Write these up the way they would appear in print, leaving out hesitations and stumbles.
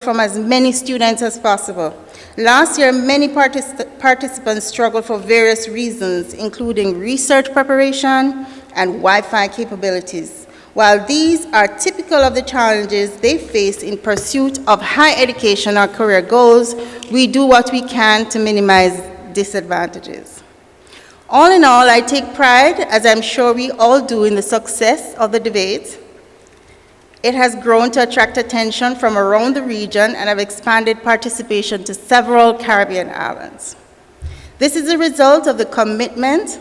from as many students as possible. Last year, many participants struggled for various reasons, including research preparation and Wi-Fi capabilities. While these are typical of the challenges they face in pursuit of higher education or career goals, we do what we can to minimize disadvantages. All in all, I take pride, as I'm sure we all do, in the success of the debate. It has grown to attract attention from around the region and have expanded participation to several Caribbean islands. This is a result of the commitment,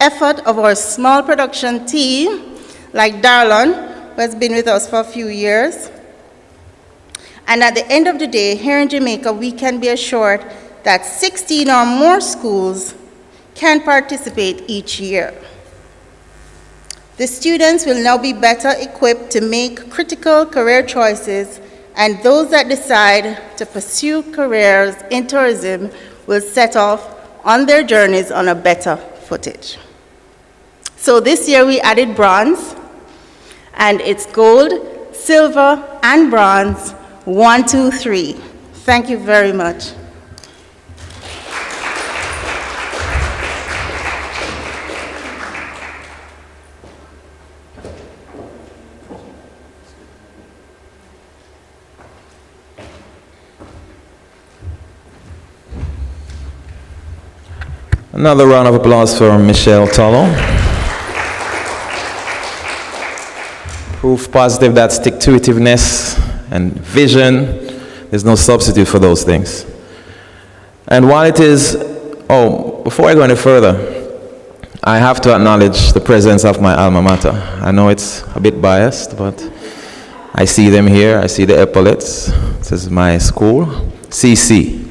effort of our small production team, like Darlon, who has been with us for a few years. And at the end of the day, here in Jamaica, we can be assured that 16 or more schools can participate each year. The students will now be better equipped to make critical career choices, and those that decide to pursue careers in tourism will set off on their journeys on a better footage. So this year we added bronze, and it's gold, silver, and bronze, 1, 2, 3. Thank you very much. Another round of applause for Michelle Tolo. Proof positive that stick-to-itiveness and vision, there's no substitute for those things. And while it is, before I go any further, I have to acknowledge the presence of my alma mater. I know it's a bit biased, but I see them here. I see the epaulets. This is my school, CC.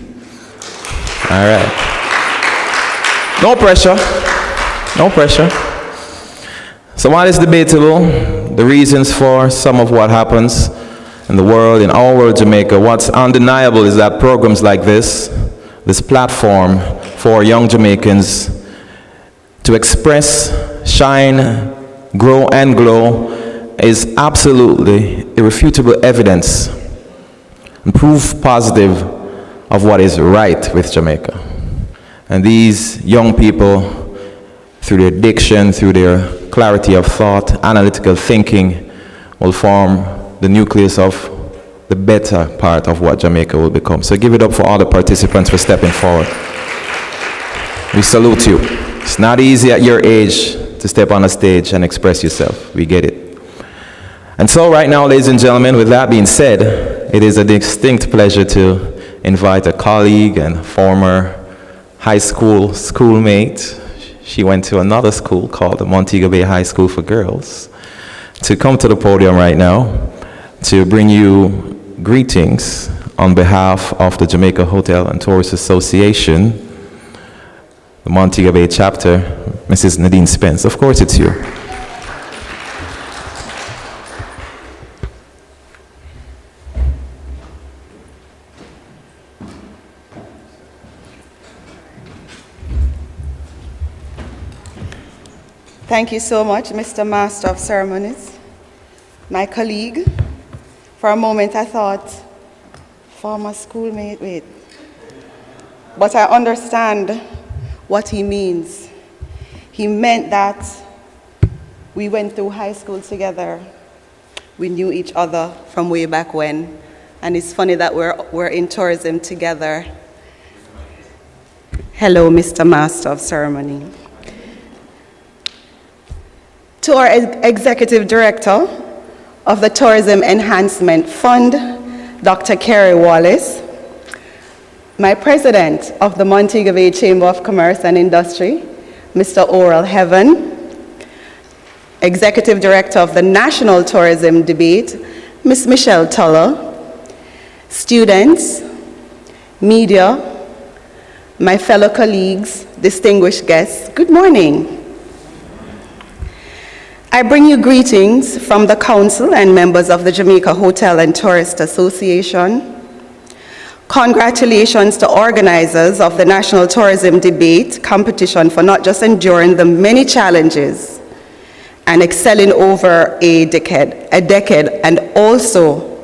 All right. No pressure, no pressure. So while it's debatable, the reasons for some of what happens in the world, in our world, Jamaica, what's undeniable is that programs like this platform for young Jamaicans to express, shine, grow, and glow is absolutely irrefutable evidence and proof positive of what is right with Jamaica. And these young people, through their diction, through their clarity of thought, analytical thinking, will form the nucleus of the better part of what Jamaica will become. So give it up for all the participants for stepping forward. We salute you. It's not easy at your age to step on a stage and express yourself. We get it. And so right now, ladies and gentlemen, with that being said, it is a distinct pleasure to invite a colleague and former high school schoolmate. She went to another school called the Montego Bay High School for Girls, to come to the podium right now to bring you greetings on behalf of the Jamaica Hotel and Tourist Association, the Montego Bay chapter, Mrs. Nadine Spence. Of course it's you. Thank you so much, Mr. Master of Ceremonies, my colleague. For a moment I thought, former schoolmate, wait. But I understand what he means. He meant that we went through high school together. We knew each other from way back when. And it's funny that we're in tourism together. Hello, Mr. Master of Ceremony. To our Executive Director of the Tourism Enhancement Fund, Dr. Kerry Wallace, my President of the Montego Bay Chamber of Commerce and Industry, Mr. Oral Heaven, Executive Director of the National Tourism Debate, Ms. Michelle Tuller, students, media, my fellow colleagues, distinguished guests, good morning. I bring you greetings from the Council and members of the Jamaica Hotel and Tourist Association. Congratulations to organizers of the National Tourism Debate competition for not just enduring the many challenges and excelling over a decade, and also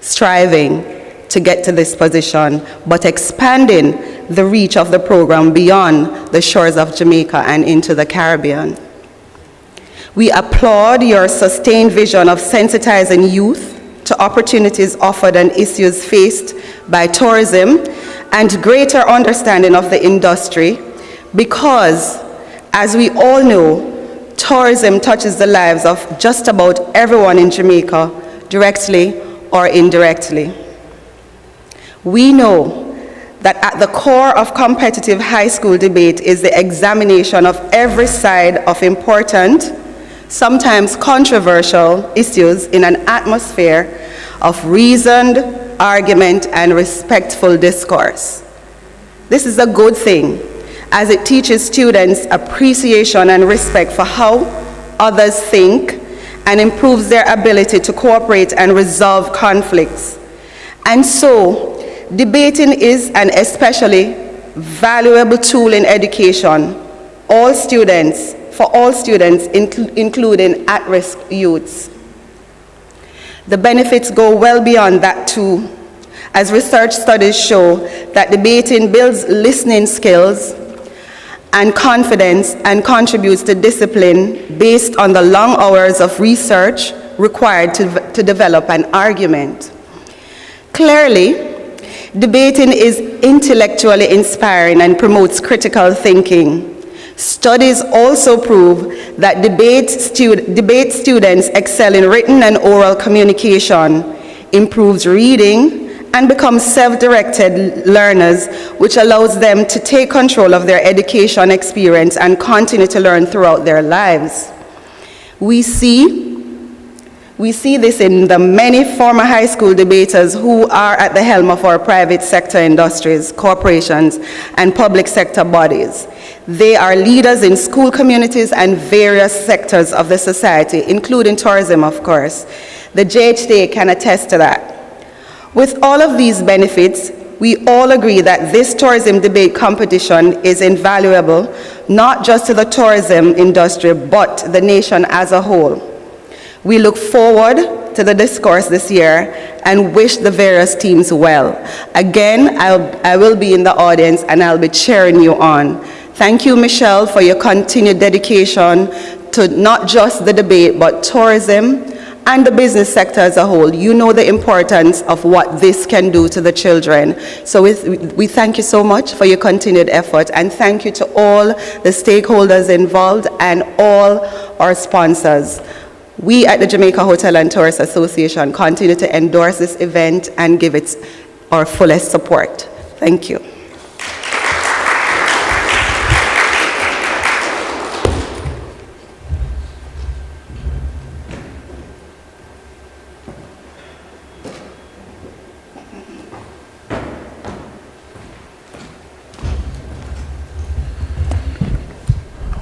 striving to get to this position, but expanding the reach of the program beyond the shores of Jamaica and into the Caribbean. We applaud your sustained vision of sensitizing youth to opportunities offered and issues faced by tourism and greater understanding of the industry because, as we all know, tourism touches the lives of just about everyone in Jamaica, directly or indirectly. We know that at the core of competitive high school debate is the examination of every side of important, sometimes controversial issues in an atmosphere of reasoned argument and respectful discourse. This is a good thing, as it teaches students appreciation and respect for how others think and improves their ability to cooperate and resolve conflicts. And so, debating is an especially valuable tool in education, for all students, including at-risk youths. The benefits go well beyond that too, as research studies show that debating builds listening skills and confidence and contributes to discipline based on the long hours of research required to develop an argument. Clearly, debating is intellectually inspiring and promotes critical thinking. Studies also prove that debate students excel in written and oral communication, improves reading, and become self-directed learners, which allows them to take control of their education experience and continue to learn throughout their lives. We see this in the many former high school debaters who are at the helm of our private sector industries, corporations, and public sector bodies. They are leaders in school communities and various sectors of the society, including tourism, of course. The JHTA can attest to that. With all of these benefits, we all agree that this tourism debate competition is invaluable, not just to the tourism industry, but the nation as a whole. We look forward to the discourse this year and wish the various teams well. Again, I will be in the audience and I'll be cheering you on. Thank you, Michelle, for your continued dedication to not just the debate, but tourism and the business sector as a whole. You know the importance of what this can do to the children. So we thank you so much for your continued effort, and thank you to all the stakeholders involved and all our sponsors. We at the Jamaica Hotel and Tourist Association continue to endorse this event and give it our fullest support. Thank you.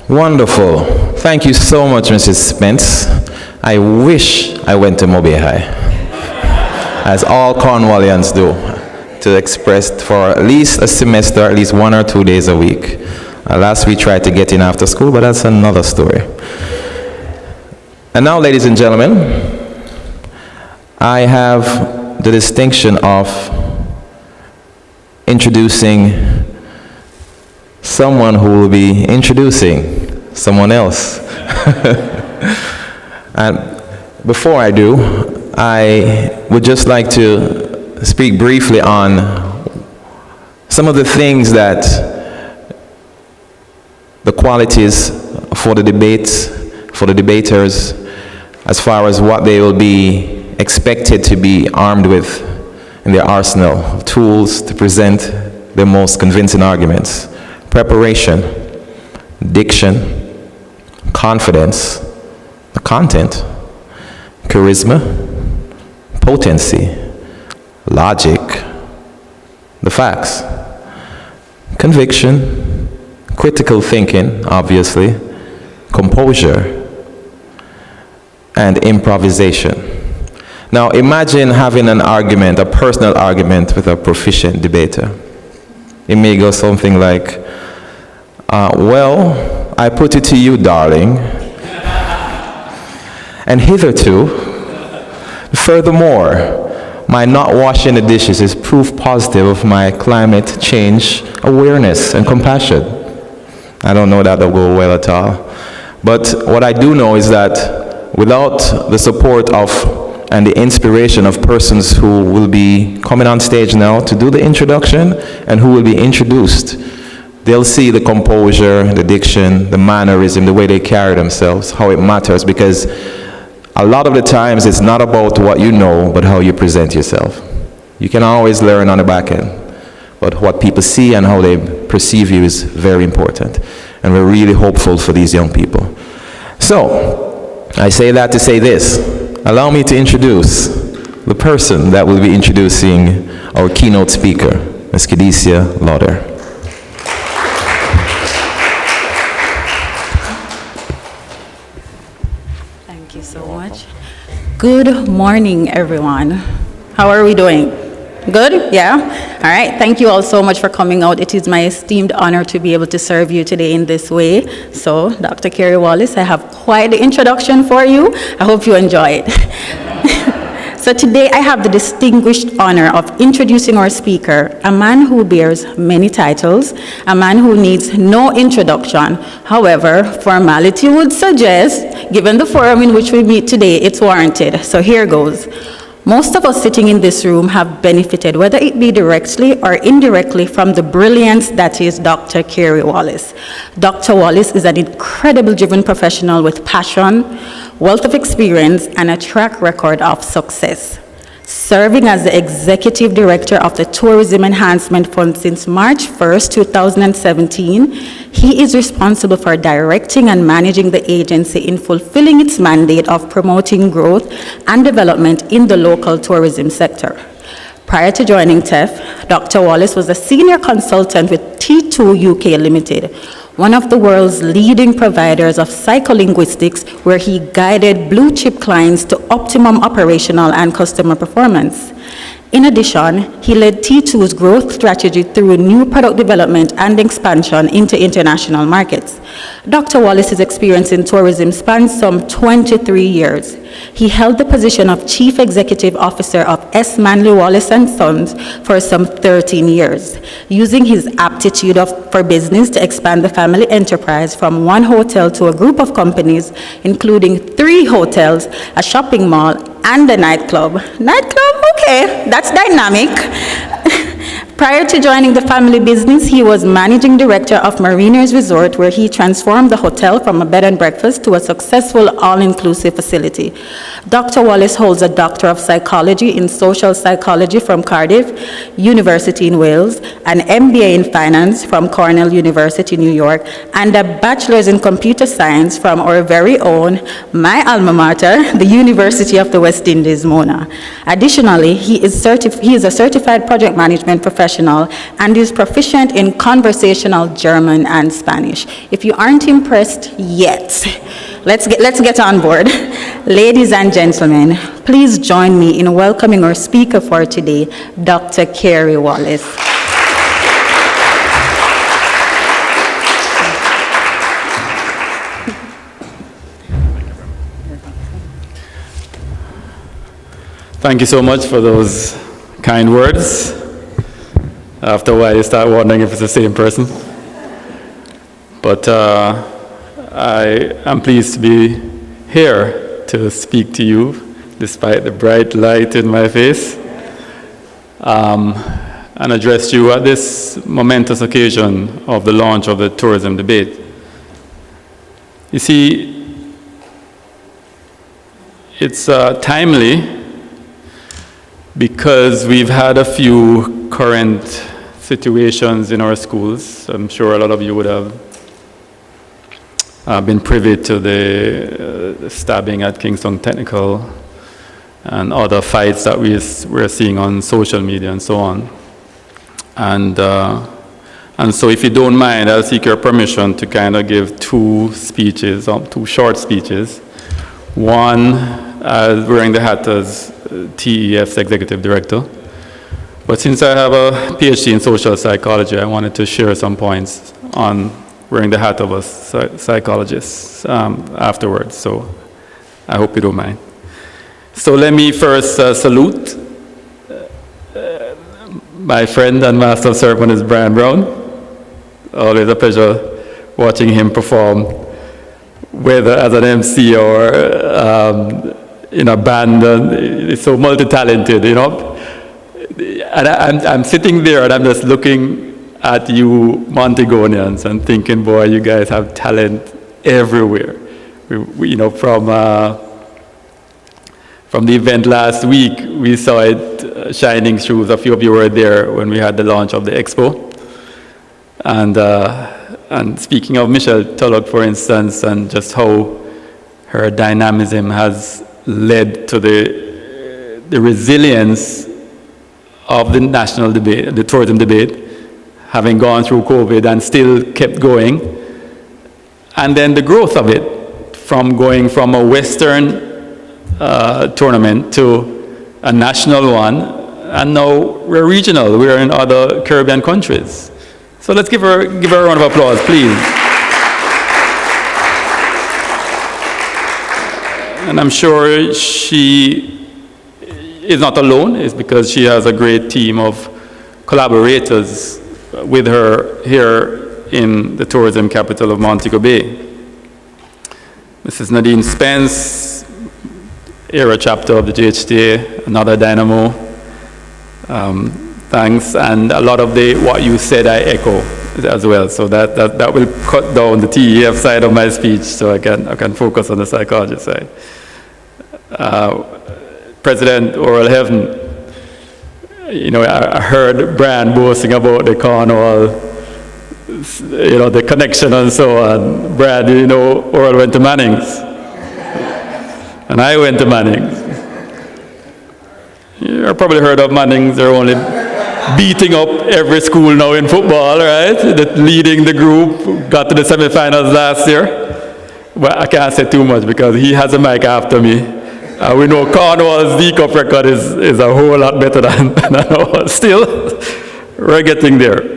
Wonderful. Thank you so much, Mrs. Spence. I wish I went to Mobay High, as all Cornwallians do, to express for at least a semester, at least 1 or 2 days a week. Last we tried to get in after school, but that's another story. And now, ladies and gentlemen, I have the distinction of introducing someone who will be introducing someone else. And before I do, I would just like to speak briefly on some of the things that the qualities for the debates, for the debaters, as far as what they will be expected to be armed with in their arsenal of tools to present their most convincing arguments. Preparation, diction, confidence, the content, charisma, potency, logic, the facts, conviction, critical thinking, obviously, composure, and improvisation. Now imagine having an argument, a personal argument with a proficient debater. It may go something like, well, I put it to you, darling, and hitherto, furthermore, my not washing the dishes is proof positive of my climate change awareness and compassion. I don't know that will go well at all. But what I do know is that without the support of and the inspiration of persons who will be coming on stage now to do the introduction and who will be introduced, they'll see the composure, the diction, the mannerism, the way they carry themselves, how it matters, because a lot of the times it's not about what you know, but how you present yourself. You can always learn on the back end, but what people see and how they perceive you is very important. And we're really hopeful for these young people. So, I say that to say this. Allow me to introduce the person that will be introducing our keynote speaker, Ms. Khadijah Lauder. Thank you so much. Good morning, everyone. How are we doing? Good? Yeah? All right. Thank you all so much for coming out. It is my esteemed honor to be able to serve you today in this way. So, Dr. Kerry Wallace, I have quite the introduction for you. I hope you enjoy it. So today I have the distinguished honor of introducing our speaker, a man who bears many titles, a man who needs no introduction. However, formality would suggest, given the forum in which we meet today, it's warranted. So here goes. Most of us sitting in this room have benefited, whether it be directly or indirectly, from the brilliance that is Dr. Kerry Wallace. Dr. Wallace is an incredibly driven professional with passion, wealth of experience, and a track record of success. Serving as the Executive Director of the Tourism Enhancement Fund since March 1st, 2017, he is responsible for directing and managing the agency in fulfilling its mandate of promoting growth and development in the local tourism sector. Prior to joining TEF, Dr. Wallace was a senior consultant with T2 UK Limited, one of the world's leading providers of psycholinguistics, where he guided blue-chip clients to optimum operational and customer performance. In addition, he led T2's growth strategy through new product development and expansion into international markets. Dr. Wallace's experience in tourism spans some 23 years. He held the position of Chief Executive Officer of S. Manley Wallace & Sons for some 13 years, using his aptitude for business to expand the family enterprise from one hotel to a group of companies, including 3 hotels, a shopping mall, and a nightclub. Nightclub? Okay, that's dynamic. Prior to joining the family business, he was managing director of Mariners Resort, where he transformed the hotel from a bed and breakfast to a successful all-inclusive facility. Dr. Wallace holds a Doctor of Psychology in Social Psychology from Cardiff University in Wales, an MBA in Finance from Cornell University, New York, and a Bachelor's in Computer Science from our very own, my alma mater, the University of the West Indies, Mona. Additionally, he is a certified project management professional and is proficient in conversational German and Spanish. If you aren't impressed yet, let's get on board. Ladies and gentlemen, please join me in welcoming our speaker for today, Dr. Kerry Wallace. Thank you so much for those kind words. After a while, you start wondering if it's the same person. But I am pleased to be here to speak to you, despite the bright light in my face, and address you at this momentous occasion of the launch of the tourism debate. You see, it's timely because we've had a few current situations in our schools. I'm sure a lot of you would have been privy to the stabbing at Kingston Technical and other fights that we're seeing on social media and so on. And so if you don't mind, I'll seek your permission to kind of give 2 speeches, 2 short speeches. One, wearing the hat as TEF's Executive Director. But since I have a PhD in social psychology, I wanted to share some points on wearing the hat of a psychologist afterwards. So I hope you don't mind. So let me first salute my friend and master of ceremonies, Brian Brown. Always a pleasure watching him perform, whether as an MC or in a band. He's so multi-talented, you know. And I'm sitting there and I'm just looking at you Montegonians and thinking, boy, you guys have talent everywhere. We, you know, from the event last week, we saw it shining through. A few of you were there when we had the launch of the expo. And speaking of Michelle Tulloch, for instance, and just how her dynamism has led to the resilience of the national debate, the tourism debate, having gone through COVID and still kept going. And then the growth of it, from going from a Western tournament to a national one, and now we're regional, we're in other Caribbean countries. So let's give her a round of applause, please. And I'm sure she is not alone. It's because she has a great team of collaborators with her here in the tourism capital of Montego Bay. Mrs. Nadine Spence, era chapter of the JHTA, another dynamo. Thanks, and a lot of what you said I echo as well. So that will cut down the TEF side of my speech, so I can focus on the psychology side. President Oral Heaven, you know, I heard Brian boasting about the carnival, you know, the connection and so on. Brad, you know, Oral went to Manning's, and I went to Manning's. You've probably heard of Manning's. They're only beating up every school now in football, right? Leading the group, got to the semifinals last year. But I can't say too much because he has a mic after me. We know Cornwall's D-Cup record is a whole lot better than ours. Still, we're getting there.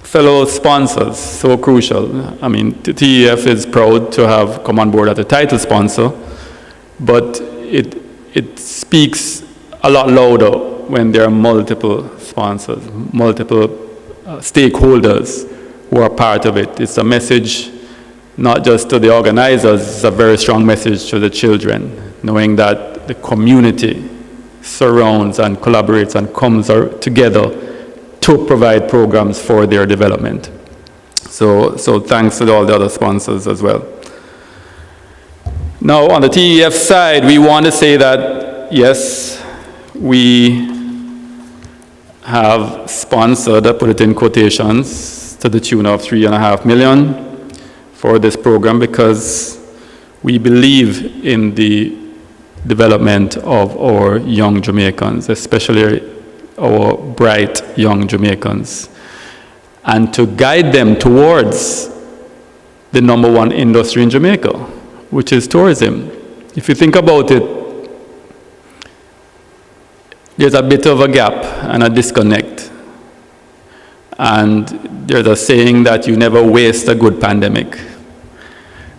Fellow sponsors, so crucial. I mean, TEF is proud to have come on board as a title sponsor, but it speaks a lot louder when there are multiple sponsors, multiple stakeholders who are part of it. It's a message not just to the organizers, it's a very strong message to the children, knowing that the community surrounds and collaborates and comes together to provide programs for their development. So thanks to all the other sponsors as well. Now, on the TEF side, we want to say that, yes, we have sponsored, I put it in quotations, to the tune of $3.5 million for this program because we believe in the development of our young Jamaicans, especially our bright young Jamaicans, and to guide them towards the number one industry in Jamaica, which is tourism. If you think about it, there's a bit of a gap and a disconnect. And there's a saying that you never waste a good pandemic.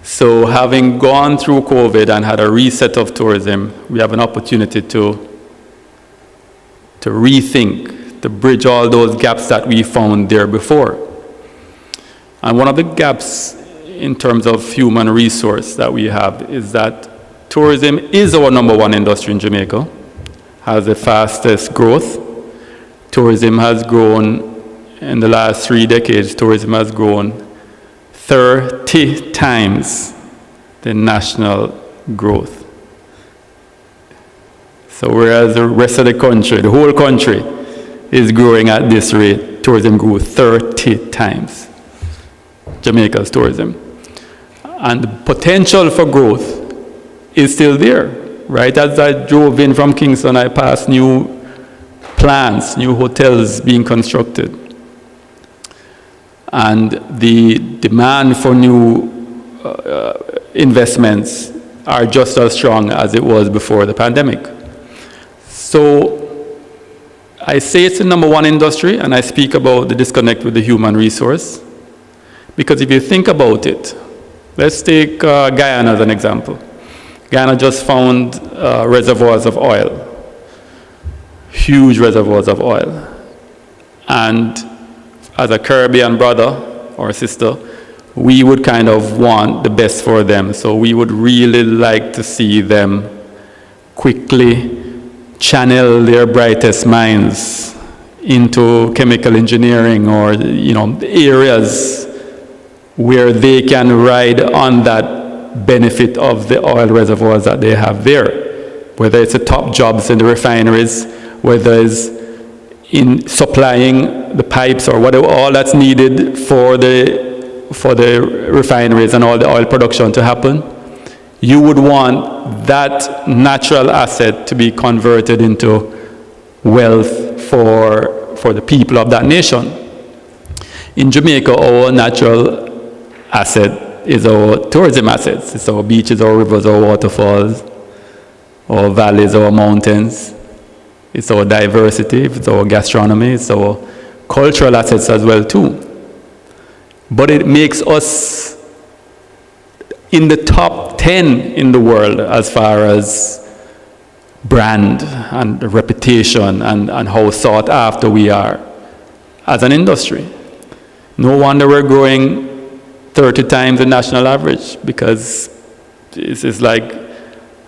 So having gone through COVID and had a reset of tourism, we have an opportunity to rethink, to bridge all those gaps that we found there before. And one of the gaps in terms of human resource that we have is that tourism is our number one industry in Jamaica, has the fastest growth. Tourism has grown, in the last 3 decades, tourism has grown 30 times the national growth. So whereas the rest of the country, the whole country, is growing at this rate, tourism grew 30 times Jamaica's tourism. And the potential for growth is still there, right? As I drove in from Kingston, I passed new plants, new hotels being constructed. And the demand for new investments are just as strong as it was before the pandemic. So I say it's the number one industry, and I speak about the disconnect with the human resource. Because if you think about it, let's take Guyana as an example. Ghana just found reservoirs of oil, huge reservoirs of oil. And as a Caribbean brother or sister, we would kind of want the best for them. So we would really like to see them quickly channel their brightest minds into chemical engineering or, areas where they can ride on that benefit of the oil reservoirs that they have there. Whether it's the top jobs in the refineries, whether it's in supplying the pipes or whatever, all that's needed for the refineries and all the oil production to happen, you would want that natural asset to be converted into wealth for the people of that nation. In Jamaica, our natural asset is our tourism assets. It's our beaches, our rivers, our waterfalls, our valleys, our mountains. It's our diversity, it's our gastronomy, it's our cultural assets as well too. But it makes us in the top 10 in the world as far as brand and reputation and how sought after we are as an industry. No wonder we're growing 30 times the national average, because this is like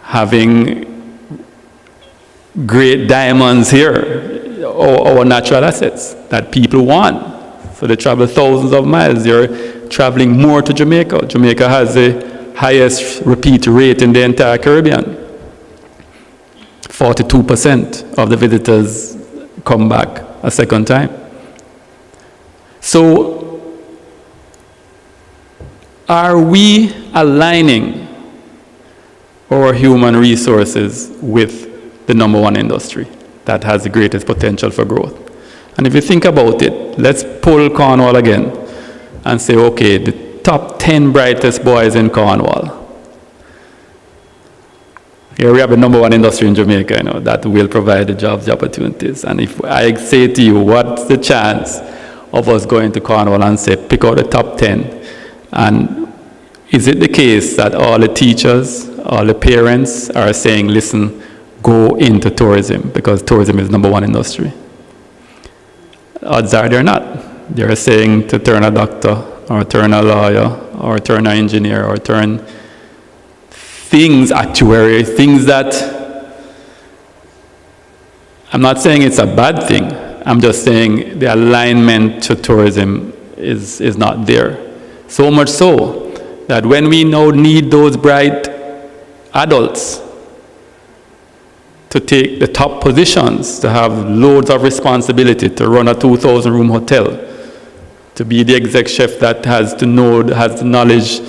having great diamonds here, our natural assets that people want. So they travel thousands of miles. They're traveling more to Jamaica. Jamaica has the highest repeat rate in the entire Caribbean. 42% of the visitors come back a second time. So are we aligning our human resources with the number one industry that has the greatest potential for growth? And if you think about it, let's pull Cornwall again and say, okay, the top 10 brightest boys in Cornwall. Here we have the number one industry in Jamaica, that will provide the jobs, the opportunities. And if I say to you, what's the chance of us going to Cornwall and say, pick out the top 10? And is it the case that all the teachers, all the parents are saying, listen, go into tourism because tourism is number one industry? Odds are they're not. They're saying to turn a doctor or turn a lawyer or turn an engineer or turn things, actuary, things that, I'm not saying it's a bad thing. I'm just saying the alignment to tourism is not there. So much so that when we now need those bright adults to take the top positions, to have loads of responsibility, to run a 2,000-room hotel, to be the exec chef that has the knowledge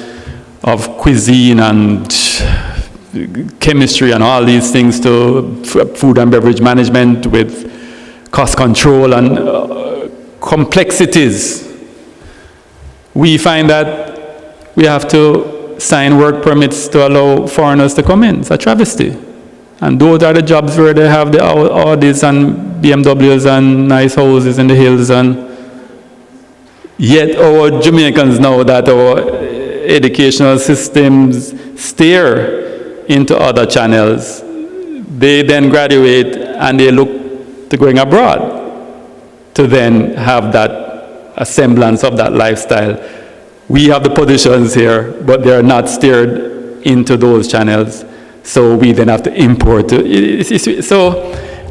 of cuisine and chemistry and all these things, to food and beverage management with cost control and complexities. We find that we have to sign work permits to allow foreigners to come in. It's a travesty. And those are the jobs where they have the Audis and BMWs and nice houses in the hills. And yet our Jamaicans know that our educational systems steer into other channels. They then graduate and they look to going abroad to then have a semblance of that lifestyle. We have the positions here, but they're not steered into those channels. So we then have to import. So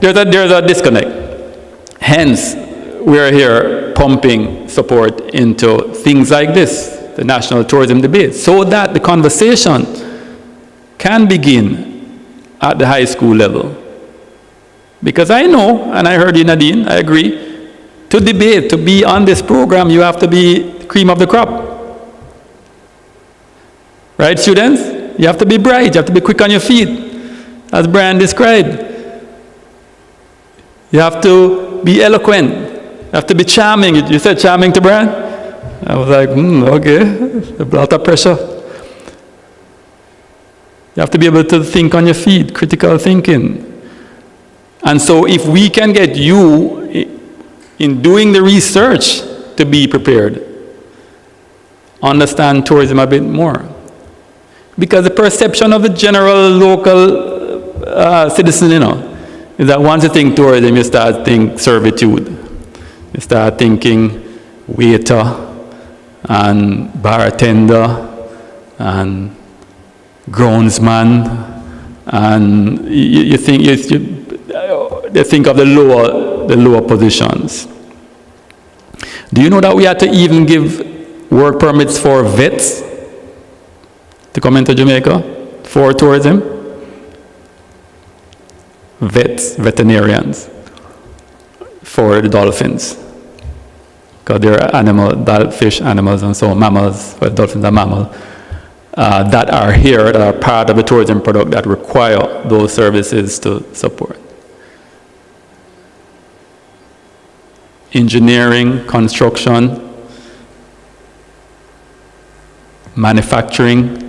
there's a disconnect. Hence, we're here pumping support into things like this, the national tourism debate, so that the conversation can begin at the high school level. Because I know, and I heard you, Nadine, I agree, to debate, to be on this program, you have to be cream of the crop. Right, students? You have to be bright, you have to be quick on your feet, as Brian described. You have to be eloquent, you have to be charming. You said charming to Brian? I was like, okay, a lot of pressure. You have to be able to think on your feet, critical thinking. And so if we can get you in doing the research to be prepared, understand tourism a bit more, Because the perception of the general local citizen, is that once you think tourism, you start thinking servitude. You start thinking waiter and bartender and groundsman, and you think they think of the lower positions. Do you know that we had to even give work permits for vets to come into Jamaica for tourism? Vets, veterinarians, for the dolphins, because they're fish animals and so on, mammals, but dolphins are mammals, that are here, that are part of the tourism product that require those services to support. Engineering, construction, manufacturing,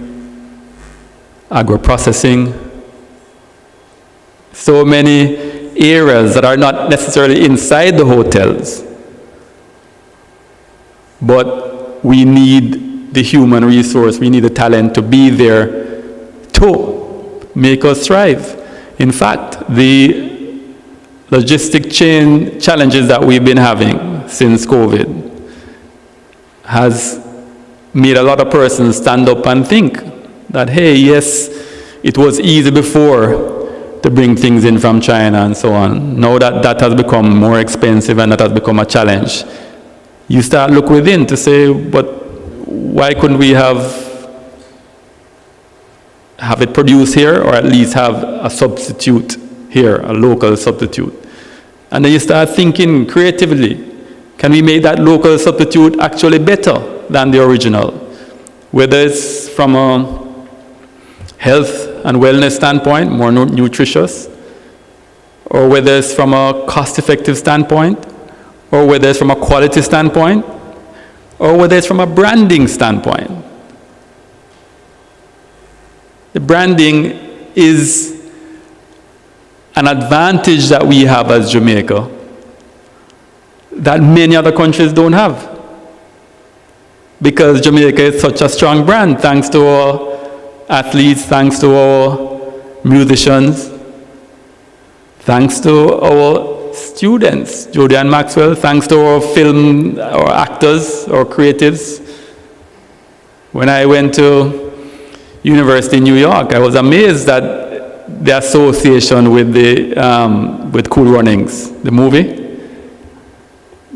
agro-processing, so many areas that are not necessarily inside the hotels, but we need the human resource, we need the talent to be there to make us thrive. In fact, the logistic chain challenges that we've been having since COVID has made a lot of persons stand up and think that, hey, yes, it was easy before to bring things in from China and so on. Now that that has become more expensive and that has become a challenge, you start look within to say, but why couldn't we have it produced here, or at least have a substitute here, a local substitute? And then you start thinking creatively, can we make that local substitute actually better than the original? Whether it's from a health and wellness standpoint, more nutritious, or whether it's from a cost-effective standpoint, or whether it's from a quality standpoint, or whether it's from a branding standpoint. The branding is an advantage that we have as Jamaica that many other countries don't have. Because Jamaica is such a strong brand, thanks to our athletes, thanks to our musicians, thanks to our students, Jody and Maxwell, thanks to our film, our actors, our creatives. When I went to University in New York, I was amazed at the association with with Cool Runnings, the movie.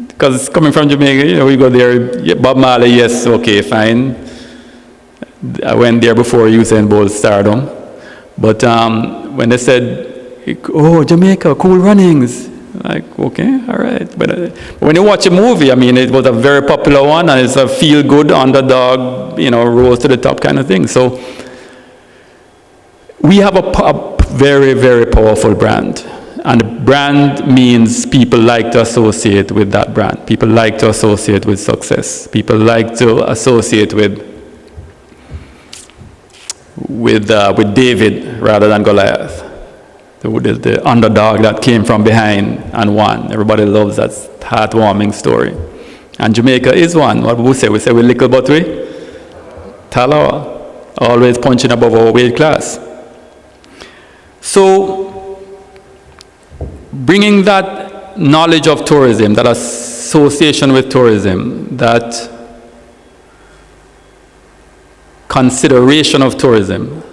Because coming from Jamaica, we go there, Bob Marley, yes, okay, fine. I went there before Usain Bolt stardom. But when they said, oh, Jamaica, Cool Runnings, like, okay, all right. But when you watch a movie, I mean, it was a very popular one, and it's a feel-good underdog, rose to the top kind of thing. So we have a very, very powerful brand. And the brand means people like to associate with that brand. People like to associate with success. People like to associate with David rather than Goliath. The underdog that came from behind and won. Everybody loves that heartwarming story. And Jamaica is one. What we say? We say we little but we Talawa. Always punching above our weight class. So, bringing that knowledge of tourism, that association with tourism, that consideration of tourism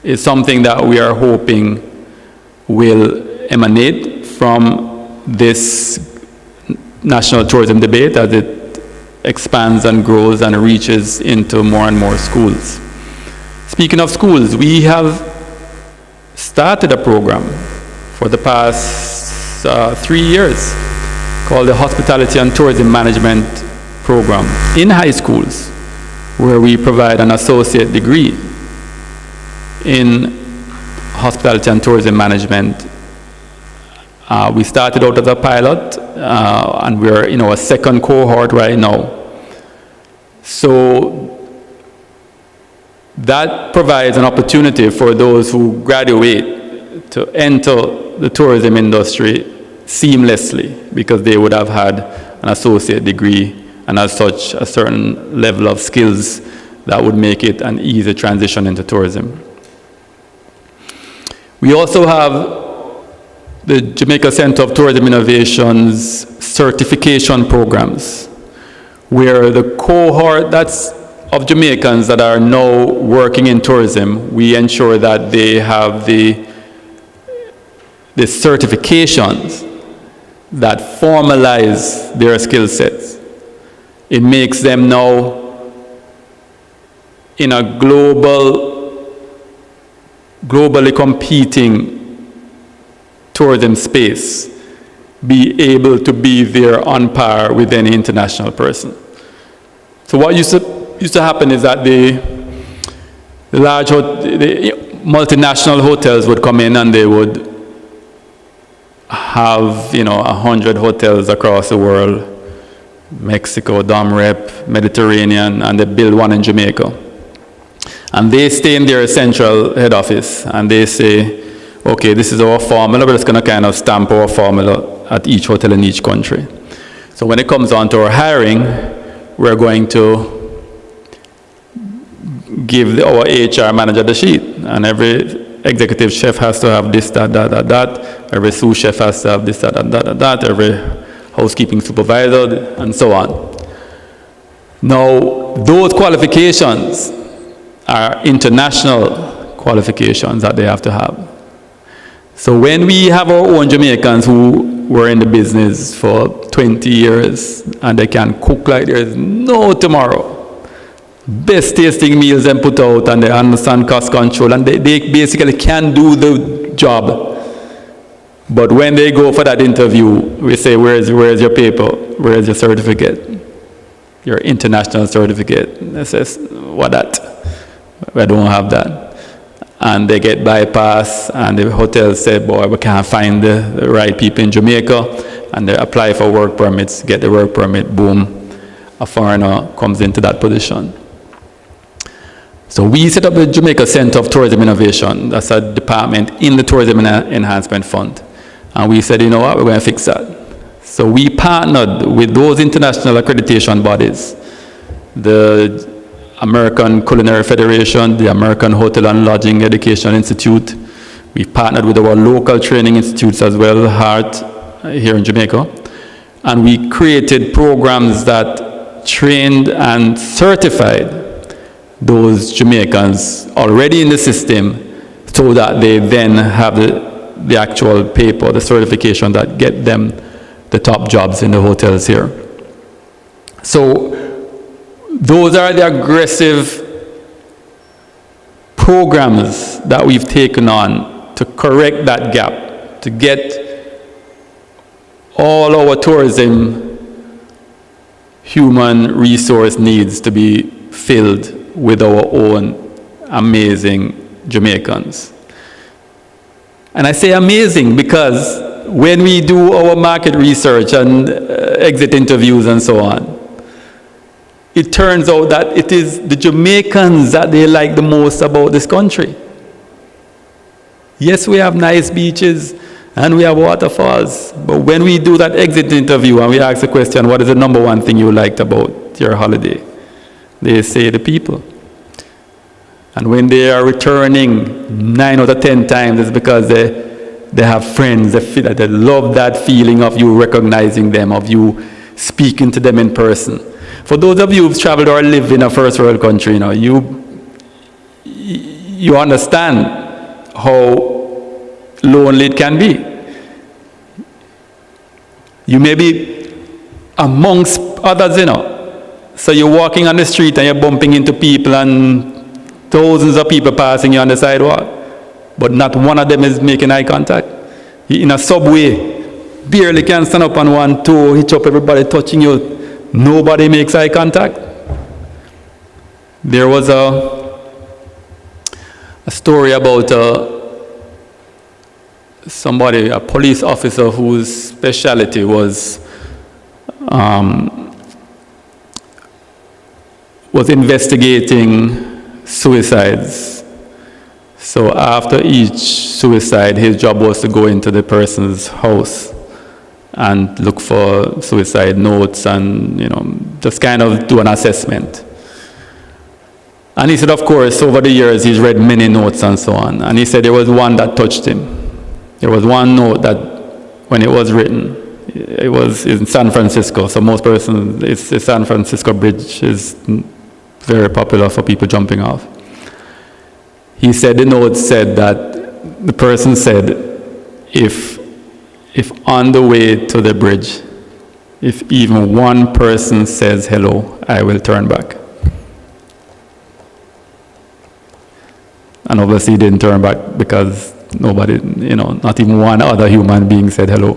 is something that we are hoping will emanate from this national tourism debate as it expands and grows and reaches into more and more schools. Speaking of schools, we have started a program for the past 3 years called the Hospitality and Tourism Management Program in high schools, where we provide an associate degree in hospitality and tourism management. We started out as a pilot, and we're in our second cohort right now. So that provides an opportunity for those who graduate to enter the tourism industry seamlessly, because they would have had an associate degree and as such a certain level of skills that would make it an easy transition into tourism. We also have the Jamaica Center of Tourism Innovation's certification programs, where the cohort of Jamaicans that are now working in tourism, we ensure that they have the certifications that formalize their skill sets. It makes them now, in a globally competing tourism space, be able to be there on par with any international person. So what used to happen is that the multinational hotels would come in and they would have 100 hotels across the world, Mexico, Dom Rep, Mediterranean, and they build one in Jamaica. And they stay in their central head office and they say, okay, this is our formula, we're just going to kind of stamp our formula at each hotel in each country. So when it comes on to our hiring, we're going to give our HR manager the sheet, and every executive chef has to have this, that, every sous chef has to have this, that, every housekeeping supervisor, and so on. Now, those qualifications are international qualifications that they have to have. So when we have our own Jamaicans who were in the business for 20 years and they can cook like there's no tomorrow, best tasting meals and put out, and they understand cost control, and they basically can do the job. But when they go for that interview, we say, where's your paper? Where's your certificate? Your international certificate. They says, what that? We don't have that. And they get bypassed, and the hotel say, boy, we can't find the right people in Jamaica, and they apply for work permits, get the work permit, boom, a foreigner comes into that position. So we set up the Jamaica Center of Tourism Innovation. That's a department in the Tourism Enhancement Fund. And we said, you know what, we're going to fix that. So we partnered with those international accreditation bodies, the American Culinary Federation, the American Hotel and Lodging Education Institute. We partnered with our local training institutes as well, HEART, here in Jamaica. And we created programs that trained and certified those Jamaicans already in the system, so that they then have the actual paper, the certification that get them the top jobs in the hotels here. So those are the aggressive programs that we've taken on to correct that gap, to get all our tourism human resource needs to be filled with our own amazing Jamaicans. And I say amazing because when we do our market research and exit interviews and so on, it turns out that it is the Jamaicans that they like the most about this country. Yes, we have nice beaches and we have waterfalls, but when we do that exit interview and we ask the question, what is the number one thing you liked about your holiday? They say the people. And when they are returning 9 out of 10 times, it's because they have friends, they love that feeling of you recognizing them, of you speaking to them in person. For those of you who've traveled or live in a first world country, you understand how lonely it can be. You may be amongst others, so you're walking on the street and you're bumping into people and thousands of people passing you on the sidewalk, but not one of them is making eye contact. In a subway, barely can stand up on one toe, hitch up everybody touching you. Nobody makes eye contact. There was a story about somebody, a police officer whose specialty was investigating suicides. So after each suicide, his job was to go into the person's house and look for suicide notes and, just kind of do an assessment. And he said, of course, over the years, he's read many notes and so on. And he said there was one that touched him. There was one note that, when it was written, it was in San Francisco. So most persons, it's the San Francisco Bridge is very popular for people jumping off. He said the note said that the person said, if on the way to the bridge, if even one person says hello, I will turn back. And obviously he didn't turn back because nobody, not even one other human being said hello.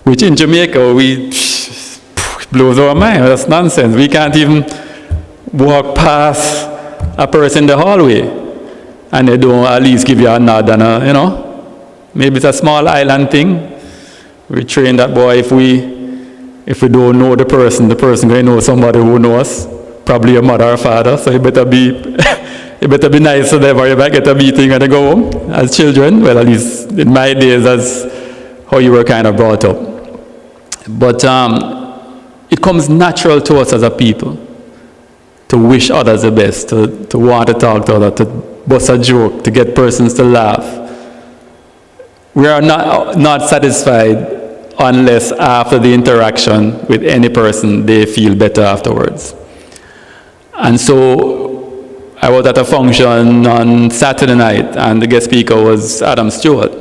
Which in Jamaica, blows our mind. That's nonsense. We can't even walk past a person in the hallway and they don't at least give you a nod and maybe it's a small island thing. We train that boy, if we don't know the person going to know somebody who knows, probably your mother or father, so you better be nice to them or you might get a beating when they go home as children. Well, at least in my days, that's how you were kind of brought up. But it comes natural to us as a people to wish others the best, to want to talk to others, to bust a joke, to get persons to laugh. We are not satisfied unless after the interaction with any person, they feel better afterwards. And so I was at a function on Saturday night, and the guest speaker was Adam Stewart.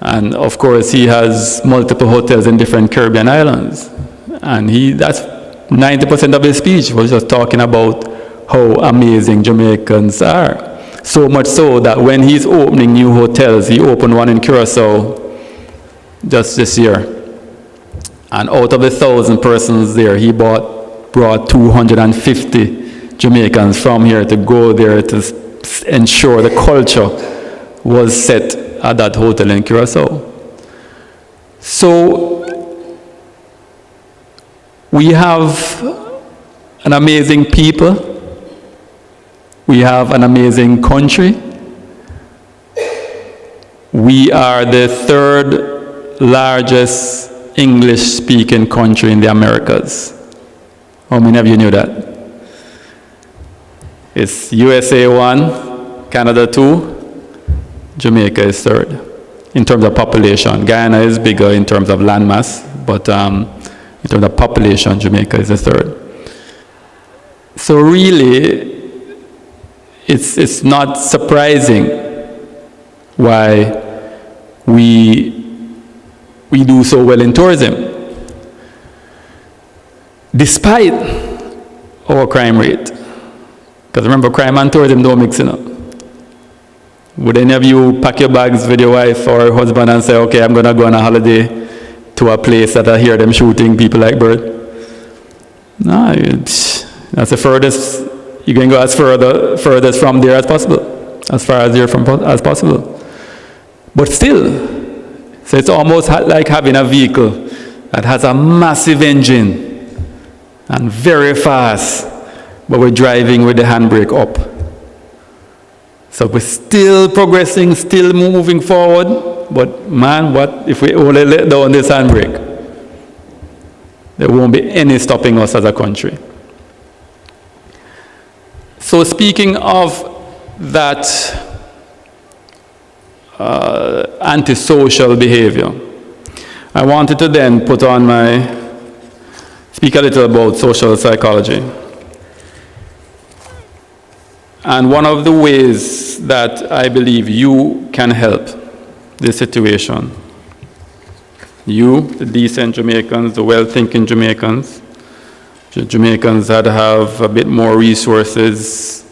And of course, he has multiple hotels in different Caribbean islands. And that's 90% of his speech was just talking about how amazing Jamaicans are. So much so that when he's opening new hotels, he opened one in Curacao just this year. And out of the 1,000 persons there, he brought 250 Jamaicans from here to go there to ensure the culture was set at that hotel in Curacao. So we have an amazing people. We have an amazing country. We are the third largest English-speaking country in the Americas. How many of you knew that? It's USA 1, Canada 2, Jamaica is third in terms of population. Guyana is bigger in terms of landmass, but in terms of population, Jamaica is the third. So really, it's not surprising why we do so well in tourism, despite our crime rate. Because remember, crime and tourism don't mix up. Would any of you pack your bags with your wife or husband and say, okay, I'm going to go on a holiday to a place that I hear them shooting people like birds? No, that's the furthest. You can go as furthest from there as possible, as far as there as possible. But still, so it's almost like having a vehicle that has a massive engine and very fast, but we're driving with the handbrake up. So we're still progressing, still moving forward, but man, what if we only let down this handbrake? There won't be any stopping us as a country. So speaking of that antisocial behavior, I wanted to then speak a little about social psychology. And one of the ways that I believe you can help this situation, you, the decent Jamaicans, the well-thinking Jamaicans, Jamaicans that have a bit more resources,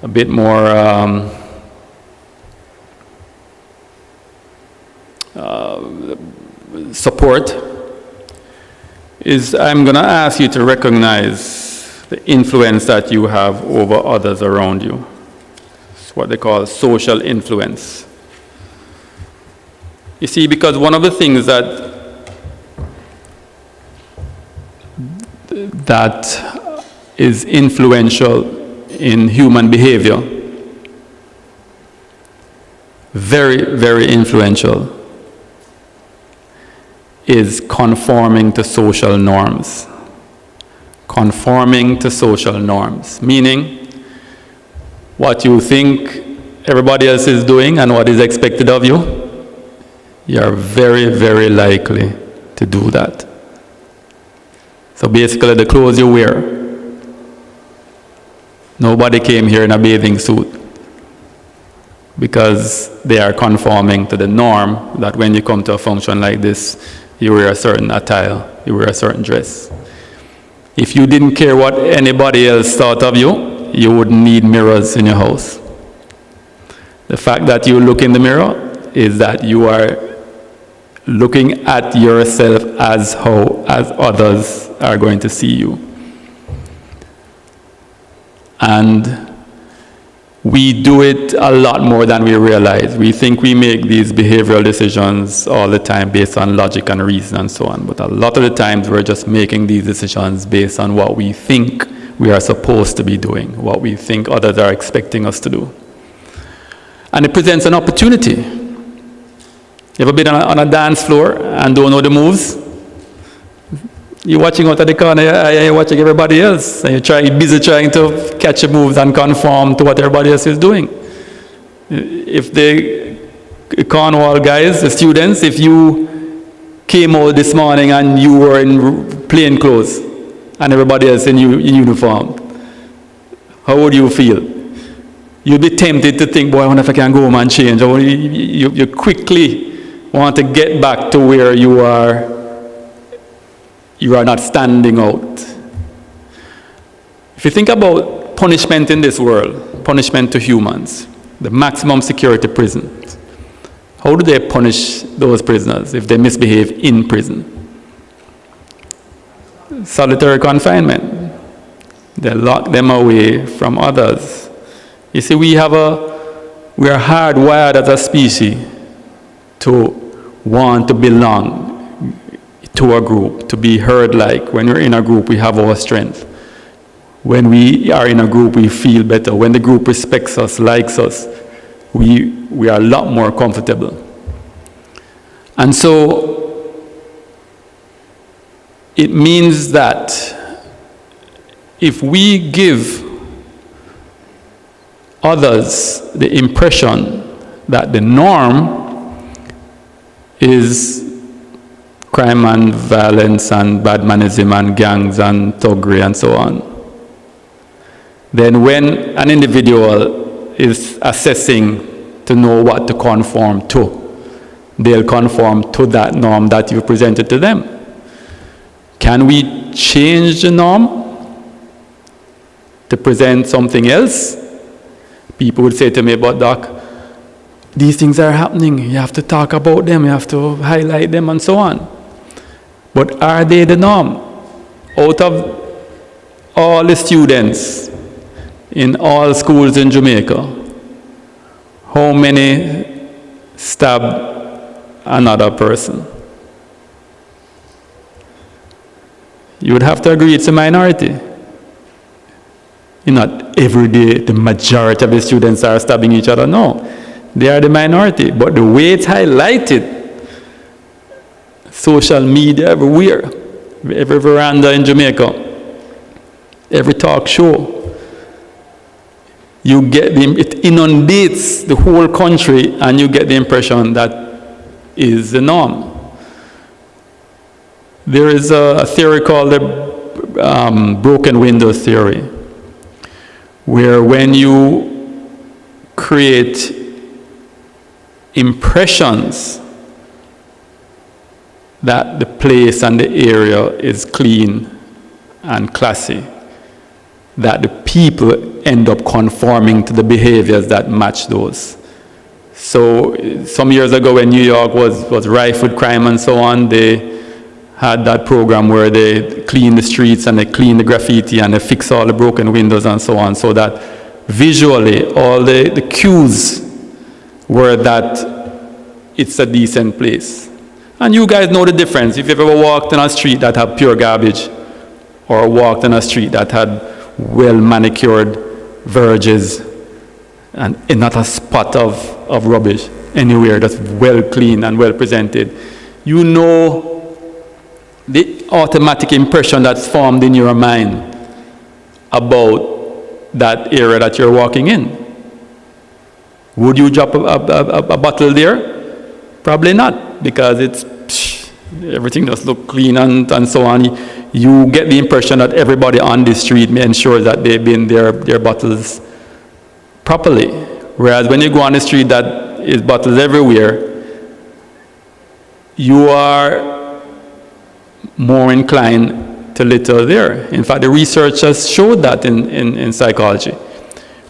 a bit more support, is I'm going to ask you to recognize the influence that you have over others around you. It's what they call social influence. You see, because one of the things that is influential in human behavior, very, very influential, is conforming to social norms. Conforming to social norms, meaning what you think everybody else is doing and what is expected of you, you're very, very likely to do that. So basically, the clothes you wear, nobody came here in a bathing suit because they are conforming to the norm that when you come to a function like this, you wear a certain attire, you wear a certain dress. If you didn't care what anybody else thought of you, you wouldn't need mirrors in your house. The fact that you look in the mirror is that you are looking at yourself as others are going to see you. And we do it a lot more than we realize. We think we make these behavioral decisions all the time based on logic and reason and so on. But a lot of the times we're just making these decisions based on what we think we are supposed to be doing, what we think others are expecting us to do. And it presents an opportunity. You ever been on a dance floor and don't know the moves? You're watching out of the corner, you're watching everybody else, and you're busy trying to catch the moves and conform to what everybody else is doing. If the Cornwall guys, the students, if you came out this morning and you were in plain clothes and everybody else in uniform, how would you feel? You'd be tempted to think, boy, I wonder if I can go home and change. Or you quickly want to get back to where you are not standing out. If you think about punishment in this world, punishment to humans, the maximum security prisons, how do they punish those prisoners if they misbehave in prison? Solitary confinement. They lock them away from others. You see, we are hardwired as a species to want to belong to a group, to be heard like. When we're in a group, we have our strength. When we are in a group, we feel better. When the group respects us, likes us, we are a lot more comfortable. And so, it means that if we give others the impression that the norm is crime and violence and bad manism and gangs and thuggery and so on, then when an individual is assessing to know what to conform to, they'll conform to that norm that you've presented to them. Can we change the norm to present something else? People would say to me, but Doc, these things are happening. You have to talk about them. You have to highlight them and so on. But are they the norm? Out of all the students in all schools in Jamaica, how many stab another person? You would have to agree it's a minority. Not every day the majority of the students are stabbing each other. No, they are the minority. But the way it's highlighted, social media everywhere, every veranda in Jamaica, every talk show, you get it inundates the whole country, and you get the impression that is the norm. There is a theory called the broken windows theory, where when you create impressions that the place and the area is clean and classy, that the people end up conforming to the behaviors that match those. So some years ago when New York was rife with crime and so on, they had that program where they clean the streets and they clean the graffiti and they fix all the broken windows and so on, so that visually all the cues were that it's a decent place. And you guys know the difference. If you've ever walked in a street that had pure garbage, or walked in a street that had well manicured verges and not a spot of rubbish anywhere, that's well clean and well presented, you know the automatic impression that's formed in your mind about that area that you're walking in. Would you drop a bottle there? Probably not, because everything just look clean and so on. You get the impression that everybody on the street may ensure that they bin their bottles properly. Whereas when you go on the street that is bottles everywhere, you are more inclined to litter there. In fact, the research has showed that in psychology,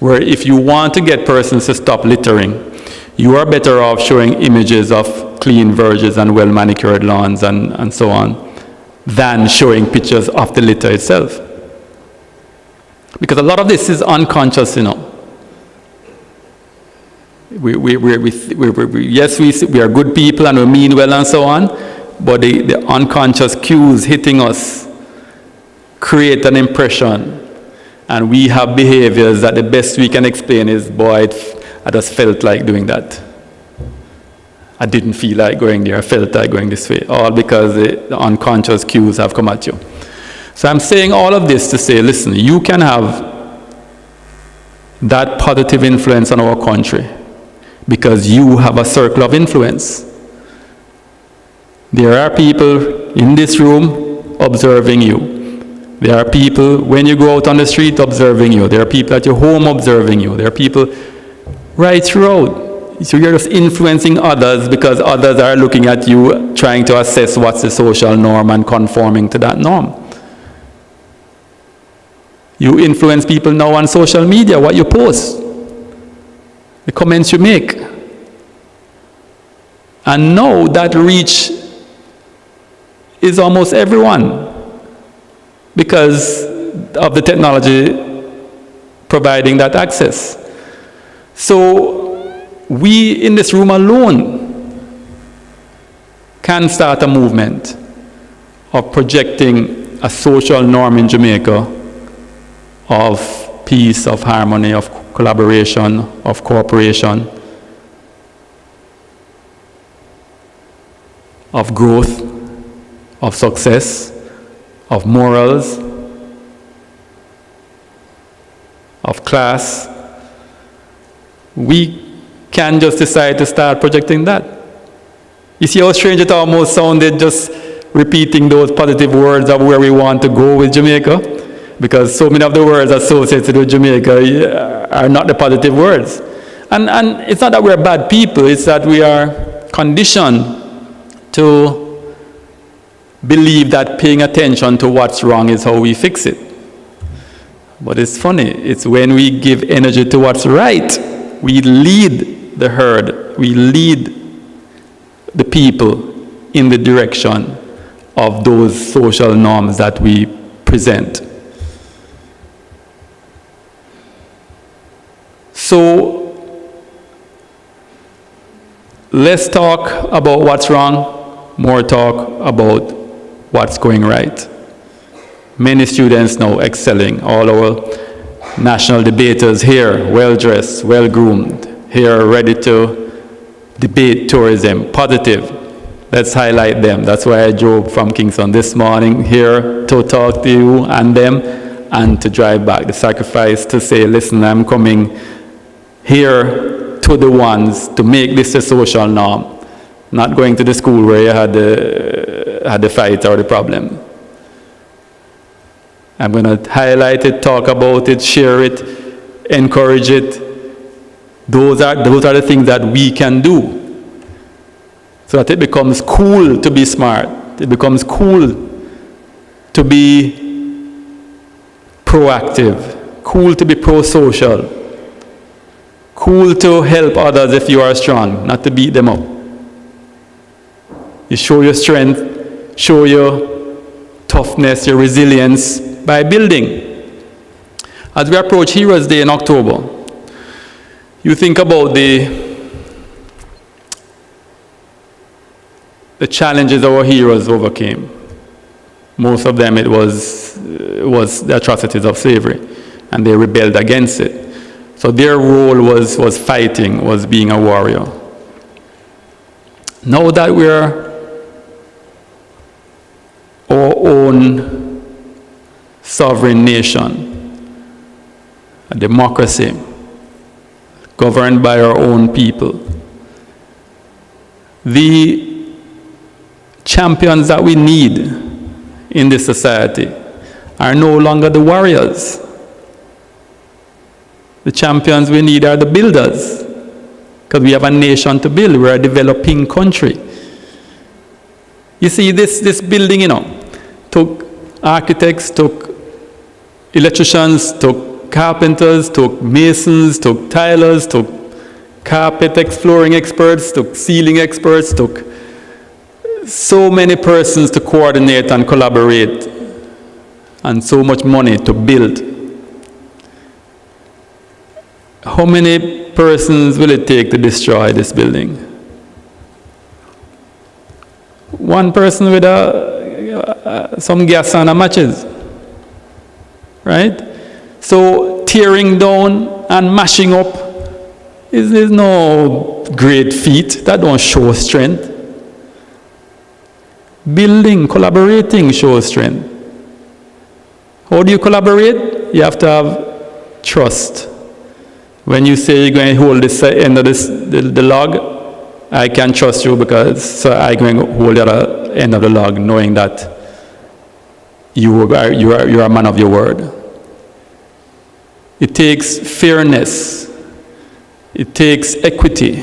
where if you want to get persons to stop littering, you are better off showing images of clean verges and well-manicured lawns and so on, than showing pictures of the litter itself. Because a lot of this is unconscious, you know. Yes, we are good people and we mean well and so on, but the unconscious cues hitting us create an impression, and we have behaviors that the best we can explain is, boy, I just felt like doing that. I didn't feel like going there, I felt like going this way, all because the unconscious cues have come at you. So I'm saying all of this to say, listen, you can have that positive influence on our country because you have a circle of influence. There are people in this room observing you. There are people when you go out on the street observing you. There are people at your home observing you. There are people right throughout. So you're just influencing others because others are looking at you, trying to assess what's the social norm and conforming to that norm. You influence people now on social media, what you post, the comments you make. And now that reach is almost everyone because of the technology providing that access. So we in this room alone can start a movement of projecting a social norm in Jamaica of peace, of harmony, of collaboration, of cooperation, of growth, of success, of morals, of class. We can just decide to start projecting that. You see how strange it almost sounded just repeating those positive words of where we want to go with Jamaica? Because so many of the words associated with Jamaica are not the positive words. And it's not that we're bad people, it's that we are conditioned to believe that paying attention to what's wrong is how we fix it. But it's funny, it's when we give energy to what's right, we lead the herd, we lead the people in the direction of those social norms that we present. So less talk about what's wrong, more talk about what's going right. Many students now excelling, all our national debaters here, well-dressed, well-groomed, here ready to debate tourism, positive. Let's highlight them. That's why I drove from Kingston this morning here to talk to you and them and to drive back. The sacrifice to say, listen, I'm coming here to the ones to make this a social norm, not going to the school where you had the fight or the problem. I'm going to highlight it, talk about it, share it, encourage it. Those are the things that we can do so that it becomes cool to be smart. It becomes cool to be proactive, cool to be pro-social, cool to help others if you are strong, not to beat them up. You show your strength, show your toughness, your resilience by building. As we approach Heroes Day in October, you think about the challenges our heroes overcame. Most of them it was the atrocities of slavery, and they rebelled against it. So their role was fighting, was being a warrior. Now that we're our own sovereign nation, a democracy, governed by our own people. The champions that we need in this society are no longer the warriors. The champions we need are the builders, because we have a nation to build. We're a developing country. You see, this building, took architects, took electricians, took carpenters, took masons, took tilers, took carpet flooring experts, took ceiling experts, took so many persons to coordinate and collaborate, and so much money to build. How many persons will it take to destroy this building? One person with some gas and matches, right? So tearing down and mashing up is no great feat. That don't show strength. Building, collaborating shows strength. How do you collaborate? You have to have trust. When you say you're going to hold this end of the log, I can trust you because I'm going to hold the other end of the log, knowing that you are a man of your word. It takes fairness. It takes equity.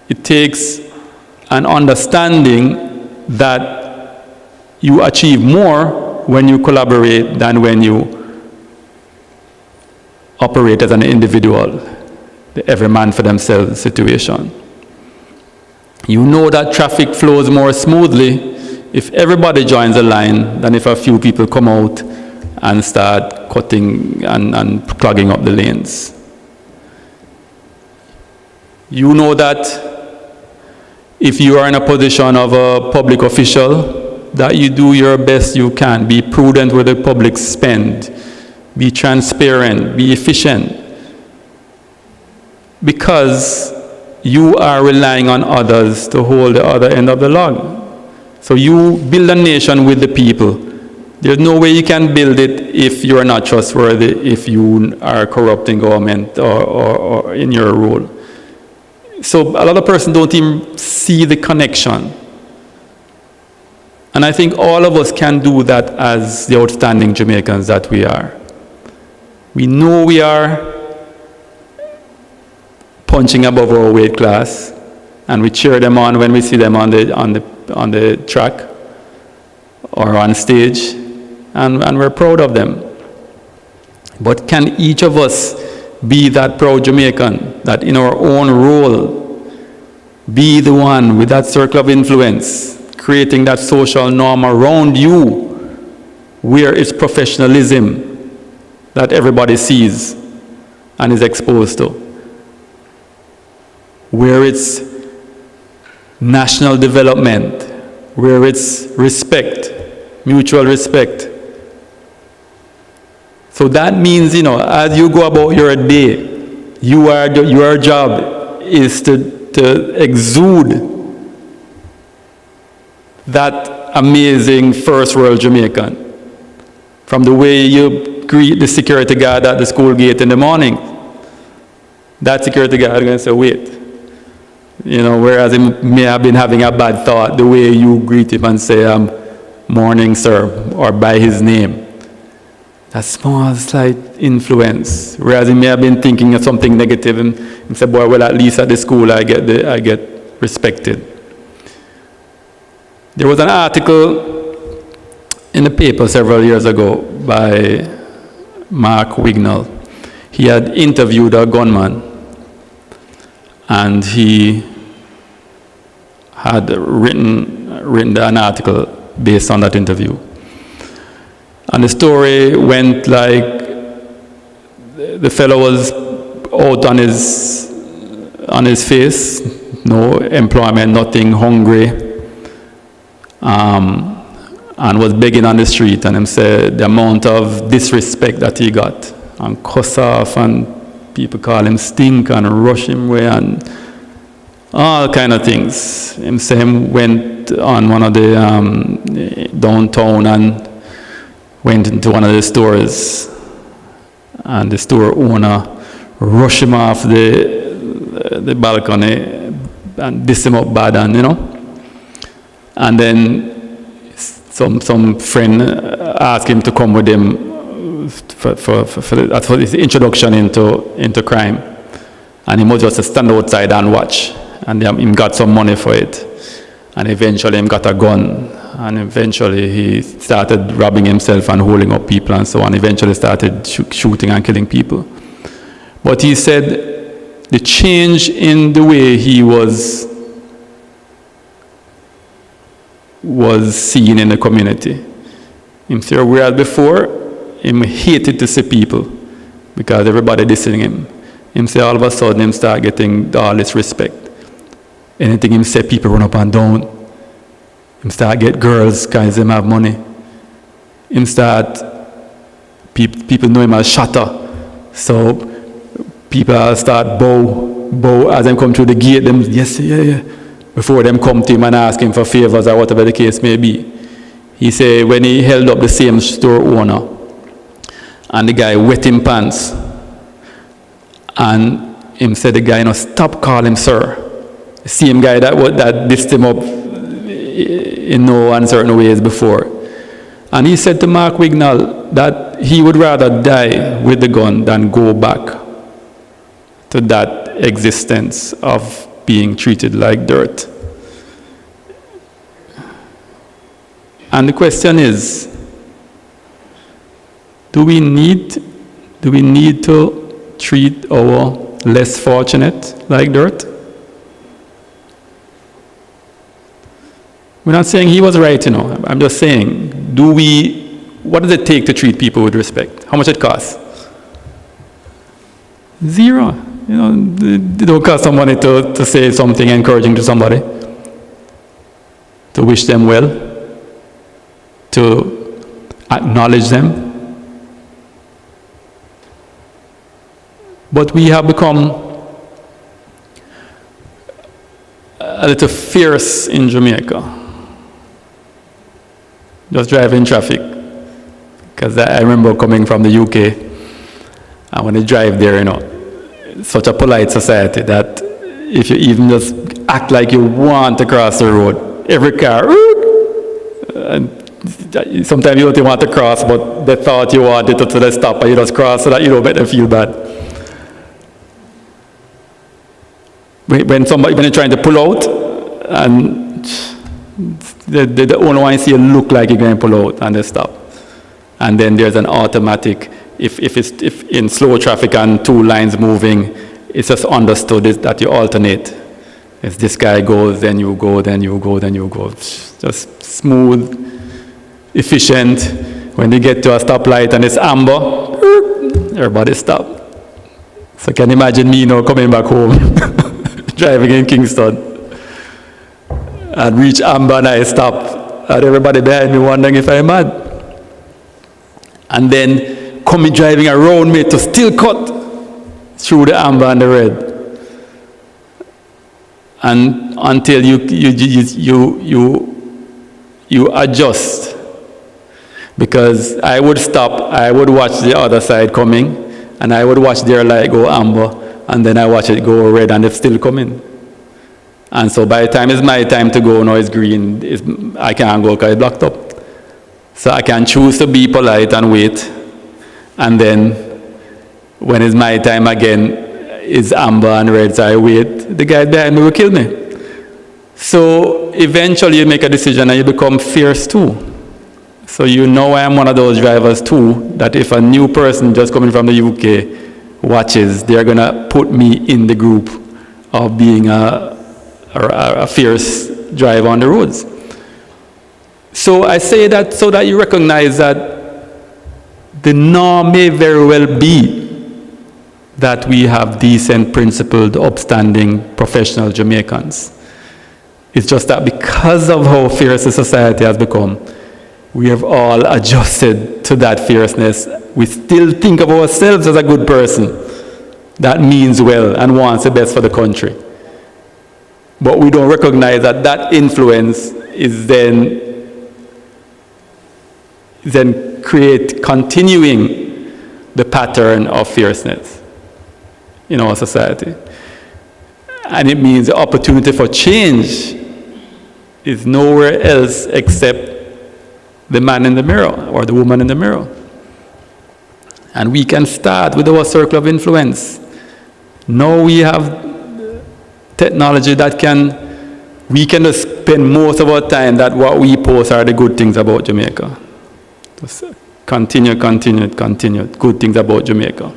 It takes an understanding that you achieve more when you collaborate than when you operate as an individual, the every man for themselves situation. You know that traffic flows more smoothly if everybody joins the line than if a few people come out and start cutting and clogging up the lanes. You know that if you are in a position of a public official, that you do your best you can. Be prudent with the public spend. Be transparent. Be efficient. Because you are relying on others to hold the other end of the log. So you build a nation with the people. There's no way you can build it if you are not trustworthy, if you are corrupting government or in your role. So a lot of persons don't even see the connection. And I think all of us can do that as the outstanding Jamaicans that we are. We know we are punching above our weight class, and we cheer them on when we see them on the track or on stage, and we're proud of them. But can each of us be that proud Jamaican, that in our own role, be the one with that circle of influence, creating that social norm around you, where it's professionalism that everybody sees and is exposed to, where it's national development, where it's respect, mutual respect. So that means, as you go about your day, your job is to exude that amazing first world Jamaican. From the way you greet the security guard at the school gate in the morning, that security guard is going to say, wait. Whereas he may have been having a bad thought, the way you greet him and say, morning, sir, or by his name. That small, slight influence. Whereas he may have been thinking of something negative and say, boy, well, at least at the school I get respected. There was an article in the paper several years ago by Mark Wignall. He had interviewed a gunman, and he had written an article based on that interview. And the story went like the fellow was out on his face, no employment, nothing, hungry, and was begging on the street. And him said the amount of disrespect that he got, and cuss off, and people call him stink and rush him away and all kind of things. Him say him went on one of the downtown and went into one of the stores, and the store owner rush him off the balcony and diss him up bad, and and then some friend asked him to come with him for his introduction into crime, and he must just stand outside and watch, and him got some money for it, and eventually him got a gun, and eventually he started robbing himself and holding up people and so on. Eventually started shooting and killing people. But he said the change in the way he was seen in the community. Him say, whereas before, him hated to see people because everybody dissing him. Him say all of a sudden him start getting all this respect. Anything him say, people run up and down. Him start get girls because him have money. Him start, people know him as Shatter. So people start bow as them come through the gate, them, yes, yeah. Before them come to him and ask him for favors or whatever the case may be. He say when he held up the same store owner and the guy wet him pants, and him said the guy, stop calling him sir. The same guy that dissed him up in no uncertain ways before. And he said to Mark Wignall that he would rather die with the gun than go back to that existence of being treated like dirt. And the question is, do we need to treat our less fortunate like dirt? We're not saying he was right, I'm just saying, what does it take to treat people with respect? How much it costs? Zero. It don't cost some money to say something encouraging to somebody, to wish them well, to acknowledge them. But we have become a little fierce in Jamaica. Just driving traffic. Because I remember coming from the UK, and when you drive there, such a polite society that if you even just act like you want to cross the road, every car, and sometimes you don't even want to cross, but they thought you wanted to, so they stop and you just cross so that you don't make them feel bad. When you're trying to pull out, and they only want to see you look like you're going to pull out, and they stop. And then there's an automatic, if in slow traffic and two lines moving, it's just understood that you alternate. If this guy goes, then you go, then you go, then you go. Just smooth, efficient. When you get to a stoplight and it's amber, everybody stop. So can you imagine me coming back home, driving in Kingston, and reach amber and I stop, and everybody behind me wondering if I'm mad. And then coming driving around me to still cut through the amber and the red, and until you adjust. Because I would stop, I would watch the other side coming, and I would watch their light go amber, and then I watch it go red, and it's still coming. And so by the time it's my time to go, now it's green, I can't go because it's blocked up. So I can choose to be polite and wait, and then when it's my time again, it's amber and red, so I wait. The guy behind me will kill me. So eventually you make a decision and you become fierce too. So I am one of those drivers too, that if a new person just coming from the UK watches, they're going to put me in the group of being a fierce driver on the roads. So I say that so that you recognize that the norm may very well be that we have decent, principled, upstanding, professional Jamaicans. It's just that because of how fierce the society has become, we have all adjusted to that fierceness. We still think of ourselves as a good person that means well and wants the best for the country. But we don't recognize that that influence is then continuing the pattern of fierceness. in our society. And it means the opportunity for change is nowhere else except the man in the mirror or the woman in the mirror. And we can start with our circle of influence. Now we have technology that we can just spend most of our time that what we post are the good things about Jamaica. Just continue, good things about Jamaica.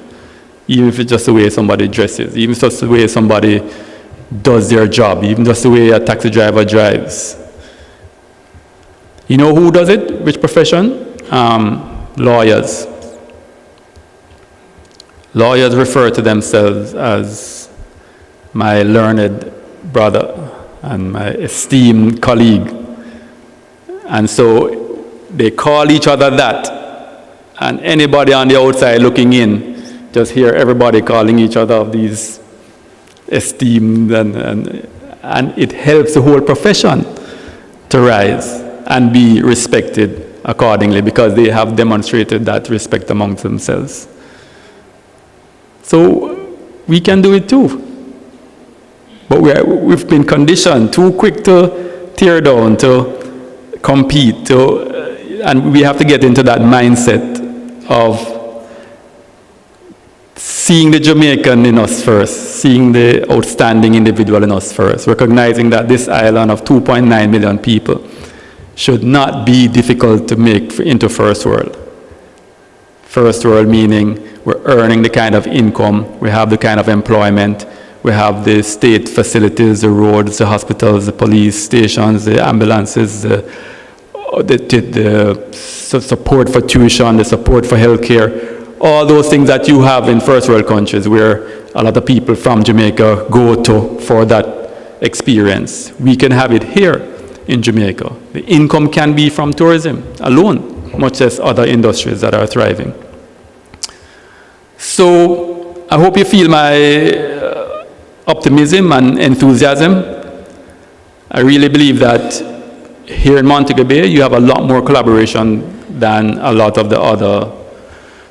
Even if it's just the way somebody dresses, even if it's just the way somebody does their job, even just the way a taxi driver drives. You know who does it? Which profession? Lawyers. Lawyers refer to themselves as my learned brother and my esteemed colleague. And so they call each other that. And anybody on the outside looking in, just hear everybody calling each other these esteemed, and it helps the whole profession to rise and be respected accordingly because they have demonstrated that respect amongst themselves. So we can do it too. But we've been conditioned too quick to tear down, to compete, and we have to get into that mindset of seeing the Jamaican in us first, seeing the outstanding individual in us first, recognizing that this island of 2.9 million people should not be difficult to make into first world. First world meaning we're earning the kind of income, we have the kind of employment, we have the state facilities, the roads, the hospitals, the police stations, the ambulances, the support for tuition, the support for healthcare, all those things that you have in first world countries where a lot of people from Jamaica go to for that experience. We can have it here in Jamaica. The income can be from tourism alone, much as other industries that are thriving. So I hope you feel my optimism and enthusiasm. I really believe that here in Montego Bay, you have a lot more collaboration than a lot of the other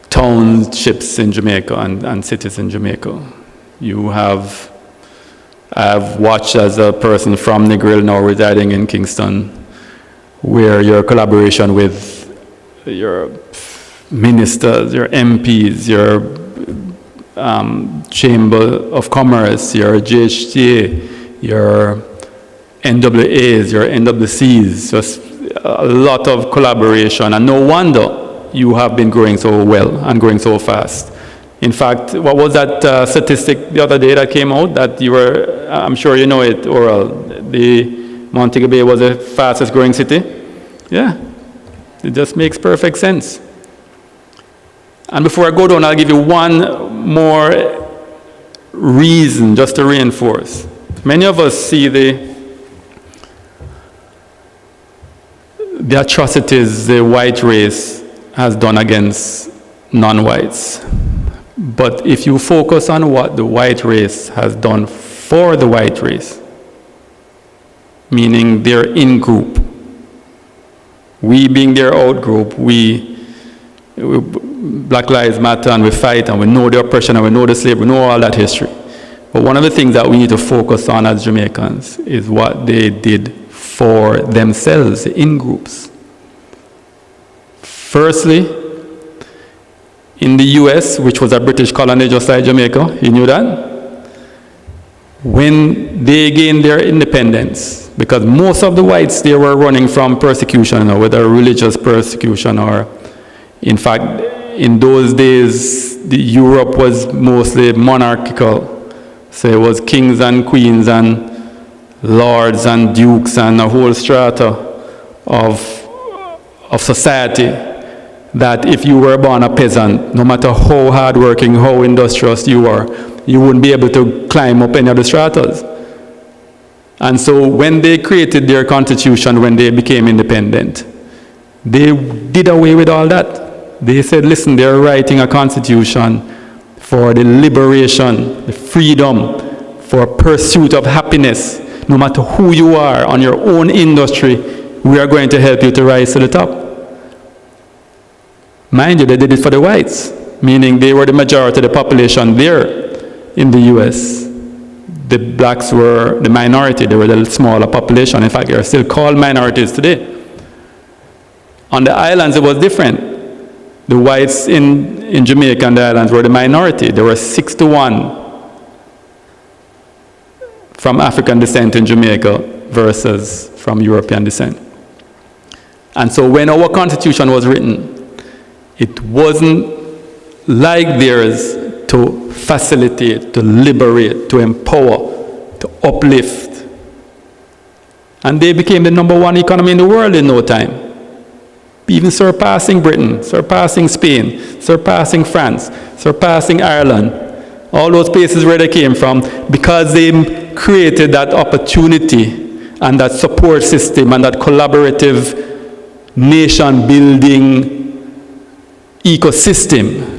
townships in Jamaica and cities in Jamaica. I've watched as a person from Negril now residing in Kingston, where your collaboration with your ministers, your MPs, your Chamber of Commerce, your GHTA, your NWAs, your NWCs, just a lot of collaboration, and no wonder you have been growing so well and growing so fast. In fact, what was that statistic the other day that came out that you were, I'm sure you know it, Oral, the Montego Bay was the fastest growing city? Yeah, it just makes perfect sense. And before I go down, I'll give you one more reason just to reinforce. Many of us see the atrocities the white race has done against non-whites. But if you focus on what the white race has done for the white race, meaning their in-group, we being their out-group, we Black Lives Matter, and we fight, and we know the oppression, and we know the slavery, we know all that history. But one of the things that we need to focus on as Jamaicans is what they did for themselves, the in-groups. Firstly, in the US, which was a British colony just like Jamaica, you knew that? When they gained their independence, because most of the whites, they were running from persecution, or whether religious persecution or, in fact, in those days, Europe was mostly monarchical. So it was kings and queens and lords and dukes and a whole strata of society that if you were born a peasant, no matter how hardworking, how industrious you were, you wouldn't be able to climb up any of the stratas. And so when they created their constitution, when they became independent, they did away with all that. They said, listen, they're writing a constitution for the liberation, the freedom, for pursuit of happiness. No matter who you are on your own industry, we are going to help you to rise to the top. Mind you, they did it for the whites, meaning they were the majority of the population there in the US, the blacks were the minority. They were the smaller population. In fact, they are still called minorities today. On the islands, it was different. The whites in Jamaica and the islands were the minority. There were 6-1 from African descent in Jamaica versus from European descent. And so when our Constitution was written, it wasn't like theirs to facilitate, to liberate, to empower, to uplift. And they became the #1 economy in the world in no time, even surpassing Britain, surpassing Spain, surpassing France, surpassing Ireland, all those places where they came from, because they created that opportunity and that support system and that collaborative nation-building ecosystem.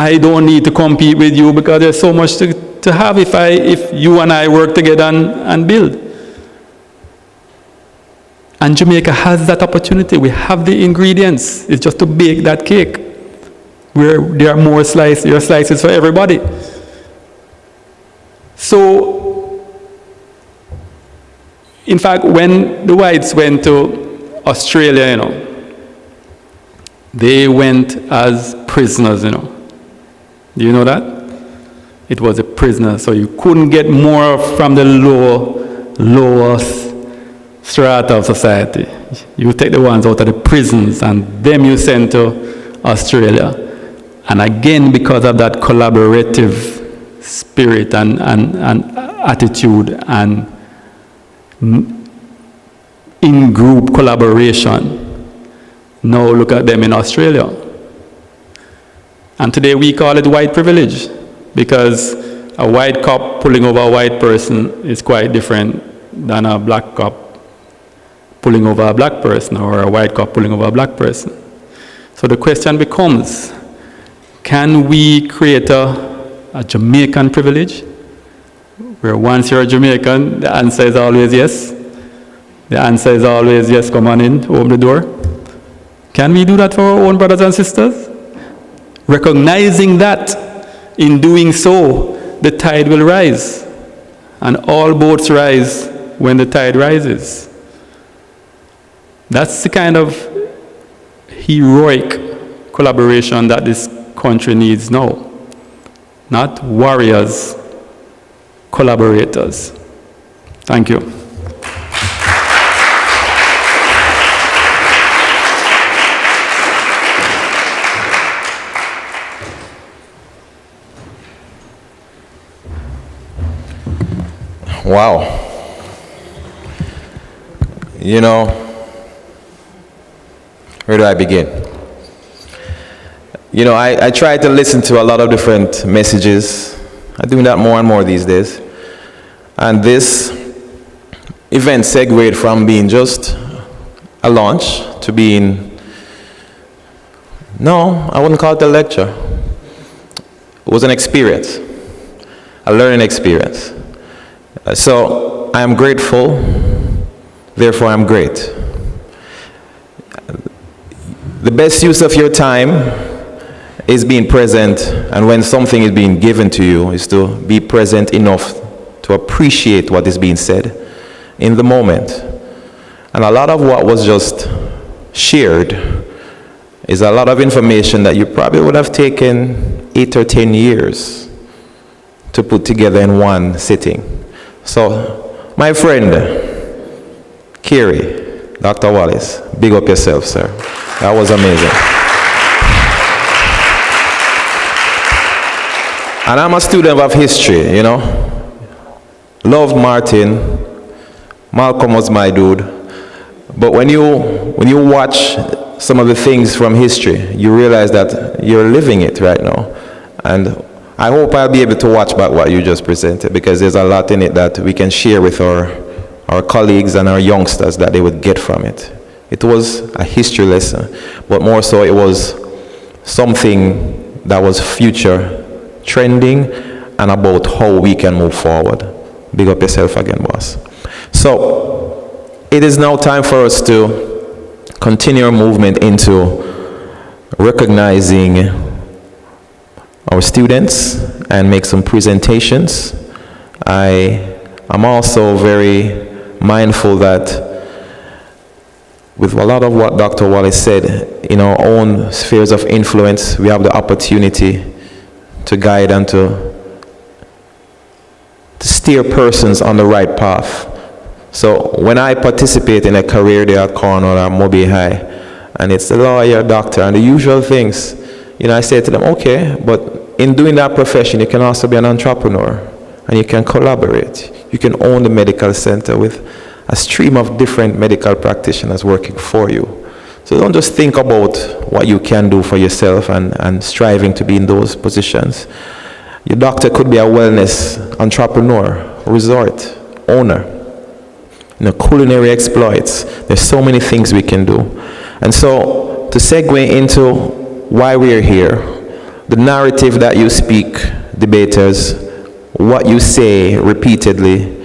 I don't need to compete with you because there's so much to have if you and I work together and build. And Jamaica has that opportunity. We have the ingredients. It's just to bake that cake where there are more slices, there are slices for everybody. So, in fact, when the whites went to Australia, they went as prisoners, Do you know that? It was a prisoner, so you couldn't get more from the lowest strata of society. You take the ones out of the prisons and them you send to Australia. And again, because of that collaborative spirit and attitude and in-group collaboration, now look at them in Australia. And today we call it white privilege, because a white cop pulling over a white person is quite different than a black cop pulling over a black person or a white cop pulling over a black person. So the question becomes, can we create a Jamaican privilege, where once you're a Jamaican, the answer is always yes? The answer is always yes, come on in, open the door. Can we do that for our own brothers and sisters? Recognizing that in doing so, the tide will rise. And all boats rise when the tide rises. That's the kind of heroic collaboration that this country needs now. Not warriors, collaborators. Thank you. Wow. Where do I begin? I try to listen to a lot of different messages. I'm doing that more and more these days. And this event segued from being just a launch to being, no, I wouldn't call it a lecture. It was an experience, a learning experience. So I am grateful, therefore I'm great. The best use of your time is being present, and when something is being given to you, is to be present enough to appreciate what is being said in the moment. And a lot of what was just shared is a lot of information that you probably would have taken 8 or 10 years to put together in one sitting. So, my friend, Kerry, Dr. Wallace, big up yourself, sir. That was amazing. And I'm a student of history, Loved Martin. Malcolm was my dude. But when you watch some of the things from history, you realize that you're living it right now. And I hope I'll be able to watch back what you just presented, because there's a lot in it that we can share with our colleagues and our youngsters that they would get from it. It was a history lesson, but more so it was something that was future trending and about how we can move forward. Big up yourself again, boss. So, it is now time for us to continue our movement into recognizing our students and make some presentations. I'm also very mindful that with a lot of what Dr. Wallace said, in our own spheres of influence, we have the opportunity to guide and to steer persons on the right path. So when I participate in a career day at Cornell or Mobile High, and it's the lawyer, doctor, and the usual things, I say to them, okay, but in doing that profession, you can also be an entrepreneur, and you can collaborate. You can own the medical center with a stream of different medical practitioners working for you. So don't just think about what you can do for yourself and striving to be in those positions. Your doctor could be a wellness entrepreneur, resort owner, culinary exploits. There's so many things we can do. And so to segue into why we are here, the narrative that you speak, debaters, what you say repeatedly,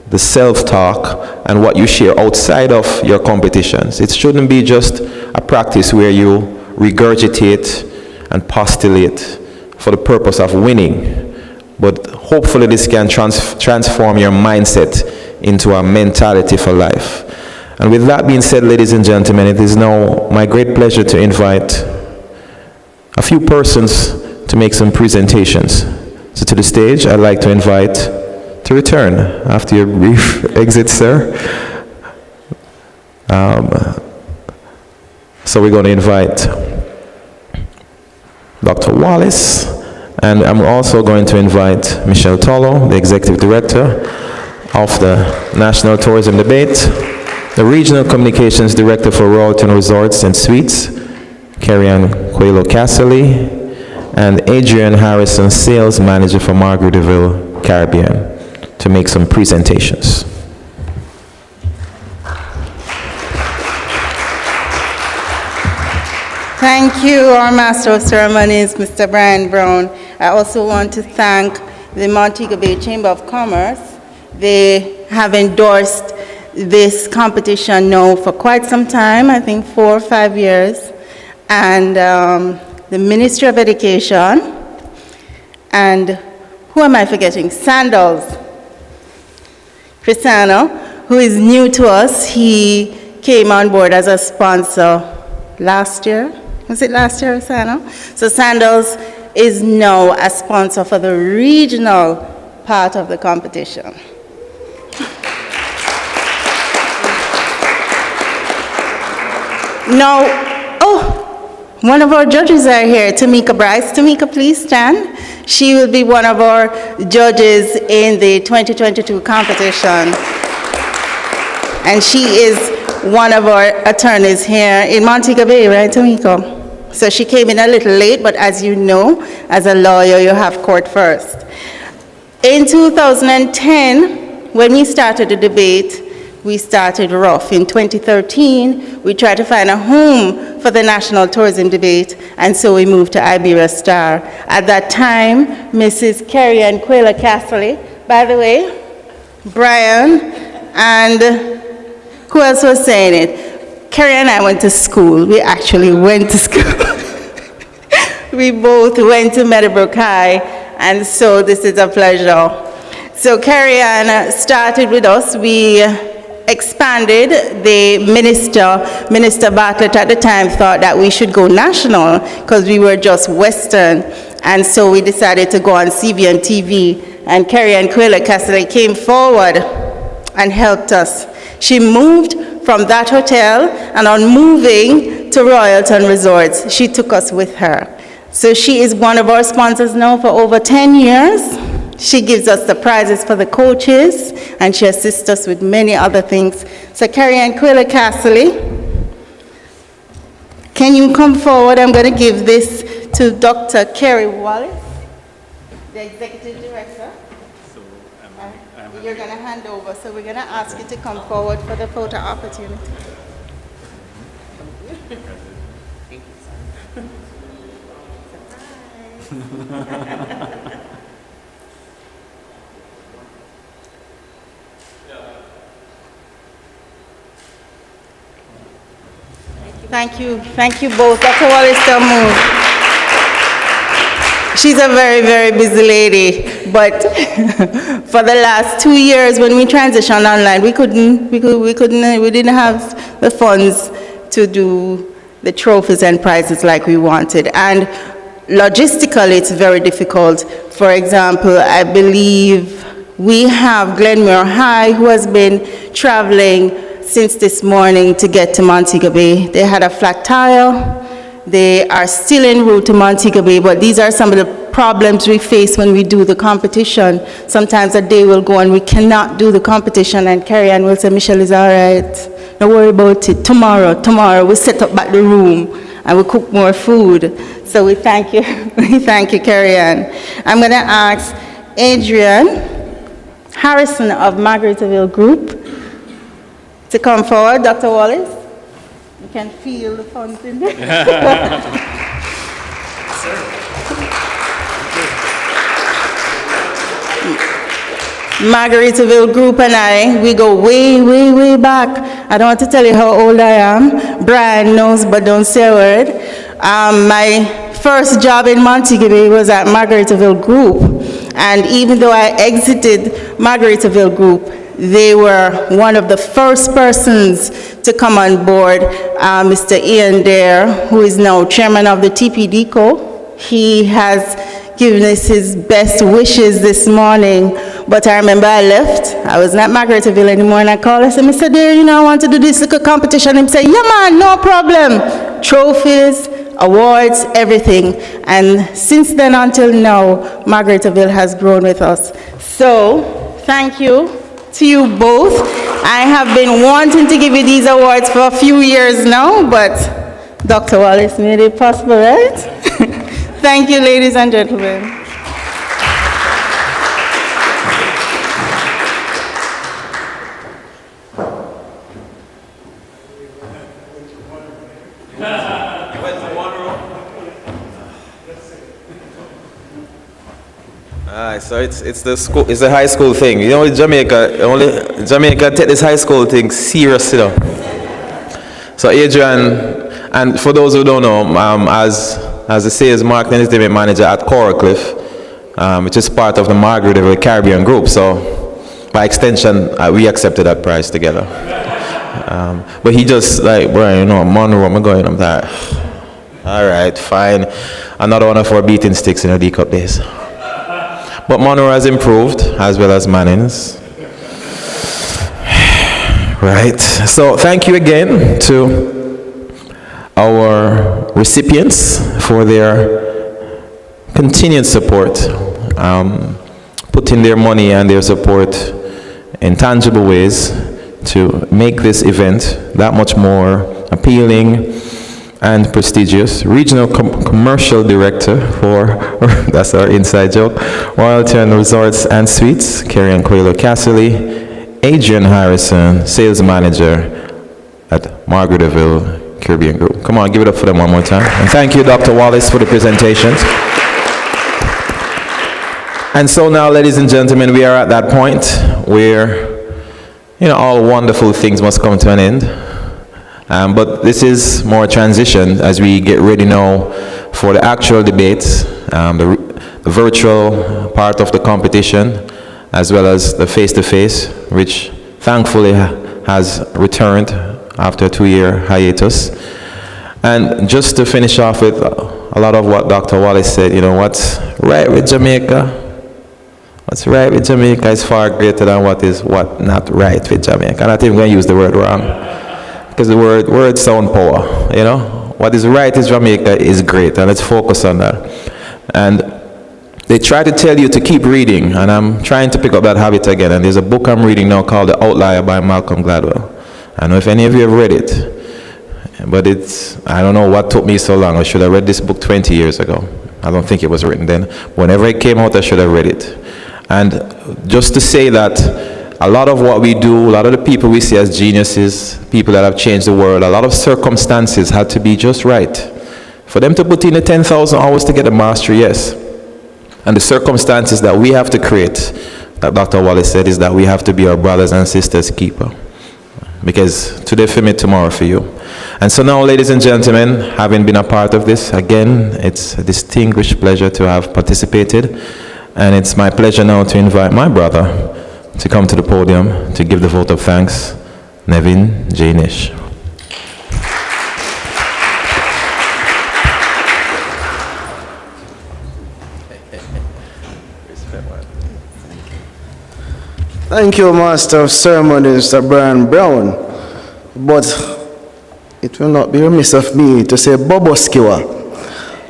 the self-talk, and what you share outside of your competitions. It shouldn't be just a practice where you regurgitate and postulate for the purpose of winning, but hopefully this can transform your mindset into a mentality for life. And with that being said, ladies and gentlemen, it is now my great pleasure to invite a few persons to make some presentations. So to the stage, I'd like to invite to return after your brief exit, sir. So we're going to invite Dr. Wallace, and I'm also going to invite Michelle Tolo, the Executive Director of the National Tourism Debate, the Regional Communications Director for Royalton Resorts and Suites, Kerry Wallace, and Adrian Harrison, Sales Manager for Margaritaville Caribbean, to make some presentations. Thank you, our Master of Ceremonies, Mr. Brian Brown. I also want to thank the Montego Bay Chamber of Commerce. They have endorsed this competition now for quite some time, I think 4 or 5 years, and the Ministry of Education, and who am I forgetting? Sandals. Crisano, who is new to us. He came on board as a sponsor last year. Was it last year, Sandals? So Sandals is now a sponsor for the regional part of the competition. Now, one of our judges are here, Tamika Bryce. Tamika, please stand. She will be one of our judges in the 2022 competition. And she is one of our attorneys here in Montego Bay, right, Tamika? So she came in a little late, but as you know, as a lawyer, you have court first. In 2010, when we started the debate, we started rough. In 2013, we tried to find a home for the National Tourism Debate, and so we moved to Iberia Star. At that time, Mrs. Kerry and Quayla Castley, by the way, Brian, and who else was saying it? Kerry and I went to school. We actually went to school. We both went to Meadowbrook High, and so this is a pleasure. So Kerry Ann started with us. We expanded. The Minister Bartlett at the time thought that we should go national because we were just Western, and so we decided to go on CBN TV, and Kerry and Quayla Castley came forward and helped us. She moved from that hotel, and on moving to Royalton Resorts, she took us with her. So she is one of our sponsors now for over 10 years. She gives us the prizes for the coaches, and she assists us with many other things. So Kerry and Quayla Castley, can you come forward? I'm going to give this to Dr. Kerry Wallace, the Executive Director. You're going to hand over, so we're going to ask you to come forward for the photo opportunity. Thank you both. Dr. Wallace, don't move. She's a very, very busy lady, but for the last 2 years when we transitioned online, we didn't have the funds to do the trophies and prizes like we wanted. And logistically, it's very difficult. For example, I believe we have Glenmore High, who has been traveling since this morning to get to Montego Bay. They had a flat tire. They are still en route to Montego Bay, but these are some of the problems we face when we do the competition. Sometimes a day will go and we cannot do the competition, and Kerry Ann will say, Michelle, is all right. Don't worry about it. Tomorrow, we set up back the room and we cook more food. So we thank you. We thank you, Kerry Ann. I'm going to ask Adrian Harrison of Margaretaville Group to come forward. Dr. Wallace, you can feel the funds in there. Margaretaville Group and I, we go way, way, way back. I don't want to tell you how old I am. Brian knows, but don't say a word. My first job in Montego Bay was at Margaretaville Group. And even though I exited Margaretaville Group, they were one of the first persons to come on board. Mr. Ian Dare, who is now chairman of the TPDCO, he has given us his best wishes this morning. But I remember I left. I was not Margaretaville anymore, and I called. I said, Mr. Dare, I want to do this little competition. And he said, yeah, man, no problem. Trophies, awards, everything. And since then until now, Margaretaville has grown with us. So, thank you to you both. I have been wanting to give you these awards for a few years now, but Dr. Wallace made it possible, right? Thank you, ladies and gentlemen. So it's the high school thing. Jamaica take this high school thing seriously. So Adrian, and for those who don't know, as the sales marketing and entertainment manager at Coralcliff, which is part of the Margaretaville Caribbean Group. So by extension, we accepted that prize together. But he just like, Brian, Monroe, I'm going. I'm like, all right, fine. Another one of our beating sticks in the D-Cup days. But Monroe has improved, as well as Mannings. Right. So thank you again to our recipients for their continued support, putting their money and their support in tangible ways to make this event that much more appealing and prestigious. Regional Commercial Director for, that's our inside joke, Royalty and Resorts and Suites, Kerry and Coelho Casserly. Adrian Harrison, Sales Manager at Margaretaville Caribbean Group. Come on, give it up for them one more time. And thank you, Dr. Wallace, for the presentations. And so now, ladies and gentlemen, we are at that point where, all wonderful things must come to an end. But this is more transition as we get ready now for the actual debates, the virtual part of the competition, as well as the face-to-face, which thankfully has returned after a 2-year hiatus. And just to finish off with a lot of what Dr. Wallace said, what's right with Jamaica? What's right with Jamaica is far greater than what not right with Jamaica. I'm not even going to use the word wrong, because the word sound power, What is right is Jamaica is great, and let's focus on that. And they try to tell you to keep reading, and I'm trying to pick up that habit again. And there's a book I'm reading now called The Outlier by Malcolm Gladwell. I don't know if any of you have read it, but I don't know what took me so long. I should have read this book 20 years ago. I don't think it was written then. Whenever it came out, I should have read it. And just to say that a lot of what we do, a lot of the people we see as geniuses, people that have changed the world, a lot of circumstances had to be just right. For them to put in the 10,000 hours to get a mastery, yes. And the circumstances that we have to create, that Dr. Wallace said, is that we have to be our brothers and sisters' keeper. because today for me, tomorrow for you. And so now, ladies and gentlemen, having been a part of this, again, it's a distinguished pleasure to have participated. And it's my pleasure now to invite my brother to come to the podium to give the vote of thanks, Nevin Janish. Thank you, Master of Ceremonies, Mr. Brian Brown. But it will not be remiss of me to say Bobo Skiwa.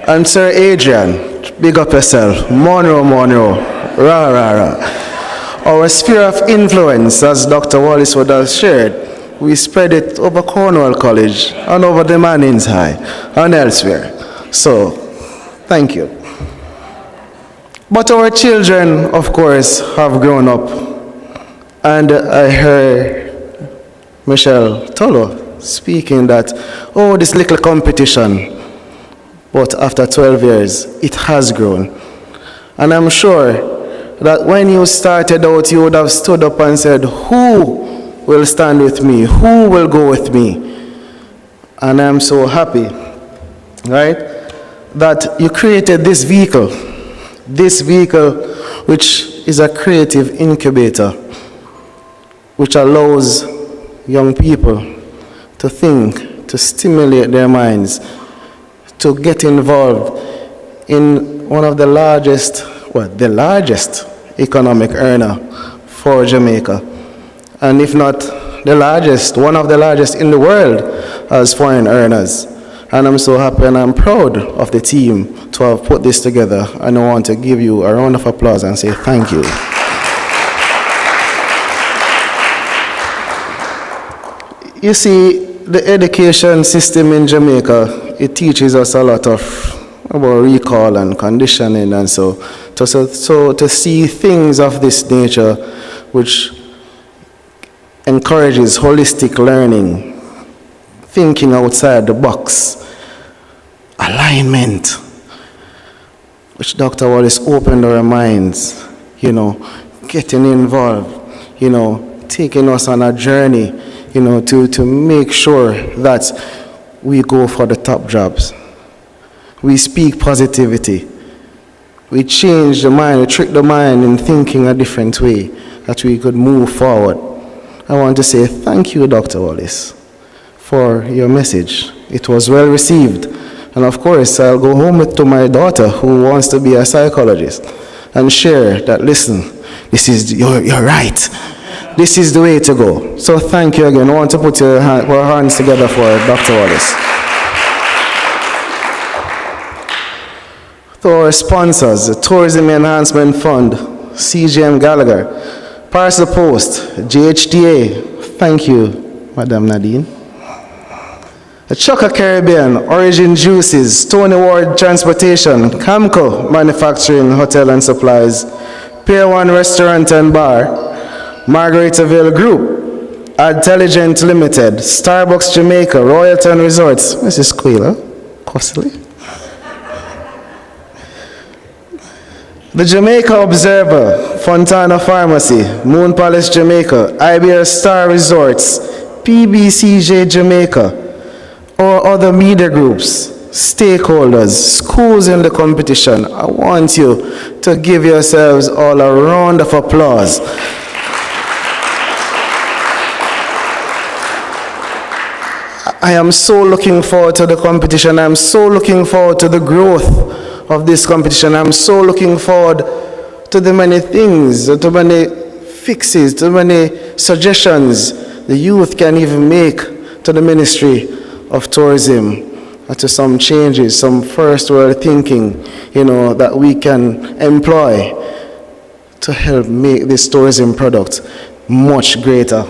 And Sir Adrian, big up yourself. Monroe, rah, rah, rah. Our sphere of influence, as Dr. Wallace would have shared, we spread it over Cornwall College and over the Mannings High and elsewhere. So, thank you. But our children, of course, have grown up. And I heard Michelle Tolo speaking that, oh, this little competition. But after 12 years, it has grown. And I'm sure that when you started out, you would have stood up and said, who will stand with me? Who will go with me? And I'm so happy, right, that you created this vehicle which is a creative incubator, which allows young people to think, to stimulate their minds, to get involved in one of the largest, the largest economic earner for Jamaica. And if not the largest, one of the largest in the world as foreign earners. And I'm so happy and I'm proud of the team to have put this together. And I want to give you a round of applause and say thank you. You see, the education system in Jamaica, it teaches us a lot about recall and conditioning, and so to see things of this nature which encourages holistic learning, thinking outside the box, alignment, which Dr. Wallace opened our minds, getting involved, taking us on a journey, to make sure that we go for the top jobs. We speak positivity. We change the mind, we trick the mind in thinking a different way, that we could move forward. I want to say thank you, Dr. Wallace, for your message. It was well received. And of course, I'll go home to my daughter who wants to be a psychologist and share that, listen, you're right. This is the way to go. So thank you again. I want to put our hands together for Dr. Wallace. To our sponsors, the Tourism Enhancement Fund, CGM Gallagher, Parcel Post, JHTA, thank you, Madam Nadine. The Choca Caribbean, Origin Juices, Stony Ward Transportation, Camco Manufacturing, Hotel and Supplies, Pier 1 Restaurant and Bar, Margaritaville Group, Intelligent Limited, Starbucks Jamaica, Royalton Resorts, Mrs. Quayla, costly. The Jamaica Observer, Fontana Pharmacy, Moon Palace Jamaica, Iberia Star Resorts, PBCJ Jamaica, or other media groups, stakeholders, schools in the competition. I want you to give yourselves all a round of applause. I am so looking forward to the competition. I'm so looking forward to the growth of this competition. I'm so looking forward to the many things, to many fixes, to many suggestions the youth can even make to the Ministry of Tourism, and to some changes, some first world thinking, that we can employ to help make this tourism product much greater.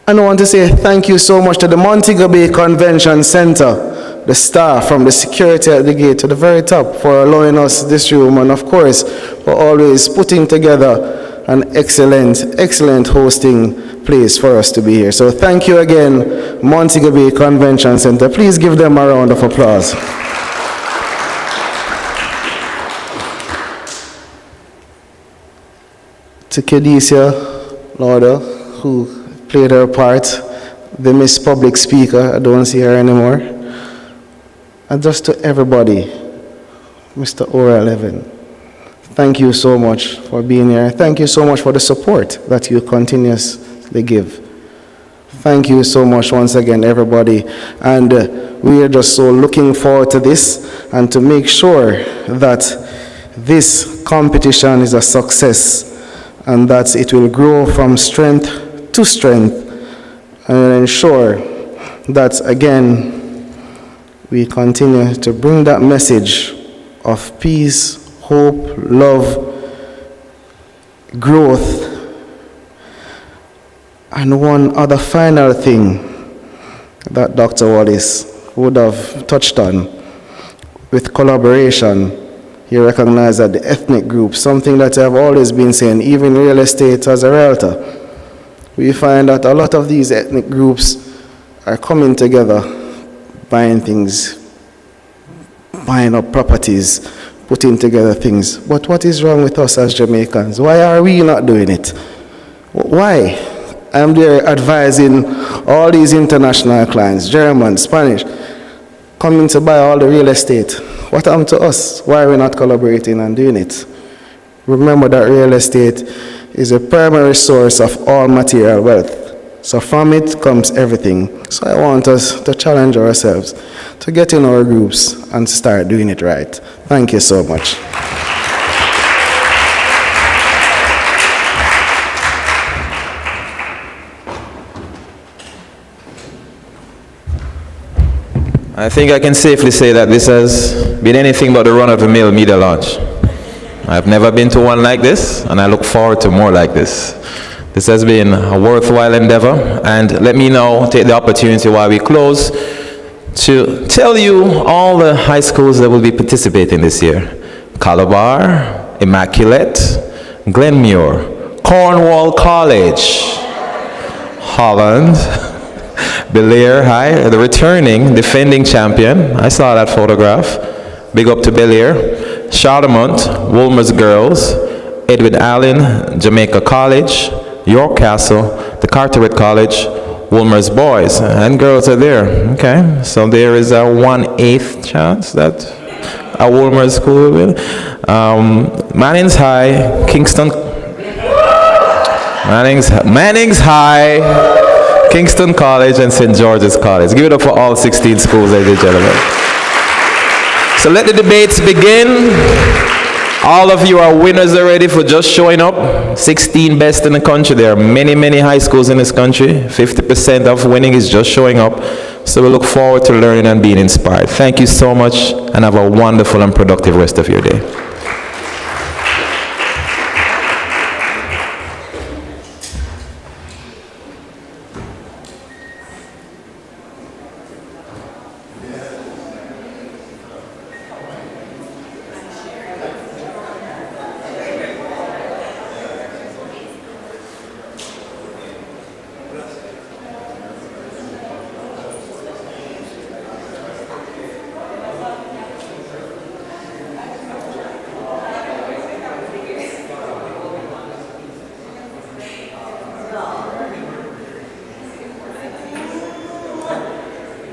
And I want to say thank you so much to the Montego Bay Convention Center, the staff from the security at the gate to the very top for allowing us this room, and of course for always putting together an excellent hosting place for us to be here. So thank you again, Montego Bay Convention Center. Please give them a round of applause. To Kedesia Lauder, who played her part. The Miss Public Speaker, I don't see her anymore. And just to everybody, Mr. Ora 11, thank you so much for being here. Thank you so much for the support that you continuously give. Thank you so much once again, everybody. And we are just so looking forward to this and to make sure that this competition is a success and that it will grow from strength to strength and ensure that, again, we continue to bring that message of peace, hope, love, growth. And one other final thing that Dr. Wallace would have touched on, with collaboration, he recognized that the ethnic group, something that I've always been saying, even real estate as a realtor, we find that a lot of these ethnic groups are coming together, buying things, buying up properties, putting together things. But what is wrong with us as Jamaicans? Why are we not doing it? Why? I'm there advising all these international clients, German, Spanish, coming to buy all the real estate. What happened to us? Why are we not collaborating and doing it? Remember that real estate is a primary source of all material wealth. So from it comes everything. So I want us to challenge ourselves to get in our groups and start doing it right. Thank you so much. I think I can safely say that this has been anything but the run-of-the-mill media launch. I've never been to one like this, and I look forward to more like this. This has been a worthwhile endeavor, and let me now take the opportunity while we close to tell you all the high schools that will be participating this year. Calabar, Immaculate, Glenmuir, Cornwall College, Holland, Bel-Air High, the returning defending champion. I saw that photograph. Big up to Bel-Air. Charlemont, Wolmer's Girls, Edward Allen, Jamaica College, York Castle, the Carteret College, Wolmer's Boys, and girls are there. Okay, so there is a 1/8 chance that a Wolmer's school will win. Manning's High, Kingston, Manning's High, Kingston College, and St. George's College. Give it up for all 16 schools, ladies and gentlemen. So let the debates begin. All of you are winners already for just showing up. 16 best in the country. There are many, many high schools in this country. 50% of winning is just showing up. So we look forward to learning and being inspired. Thank you so much, and have a wonderful and productive rest of your day.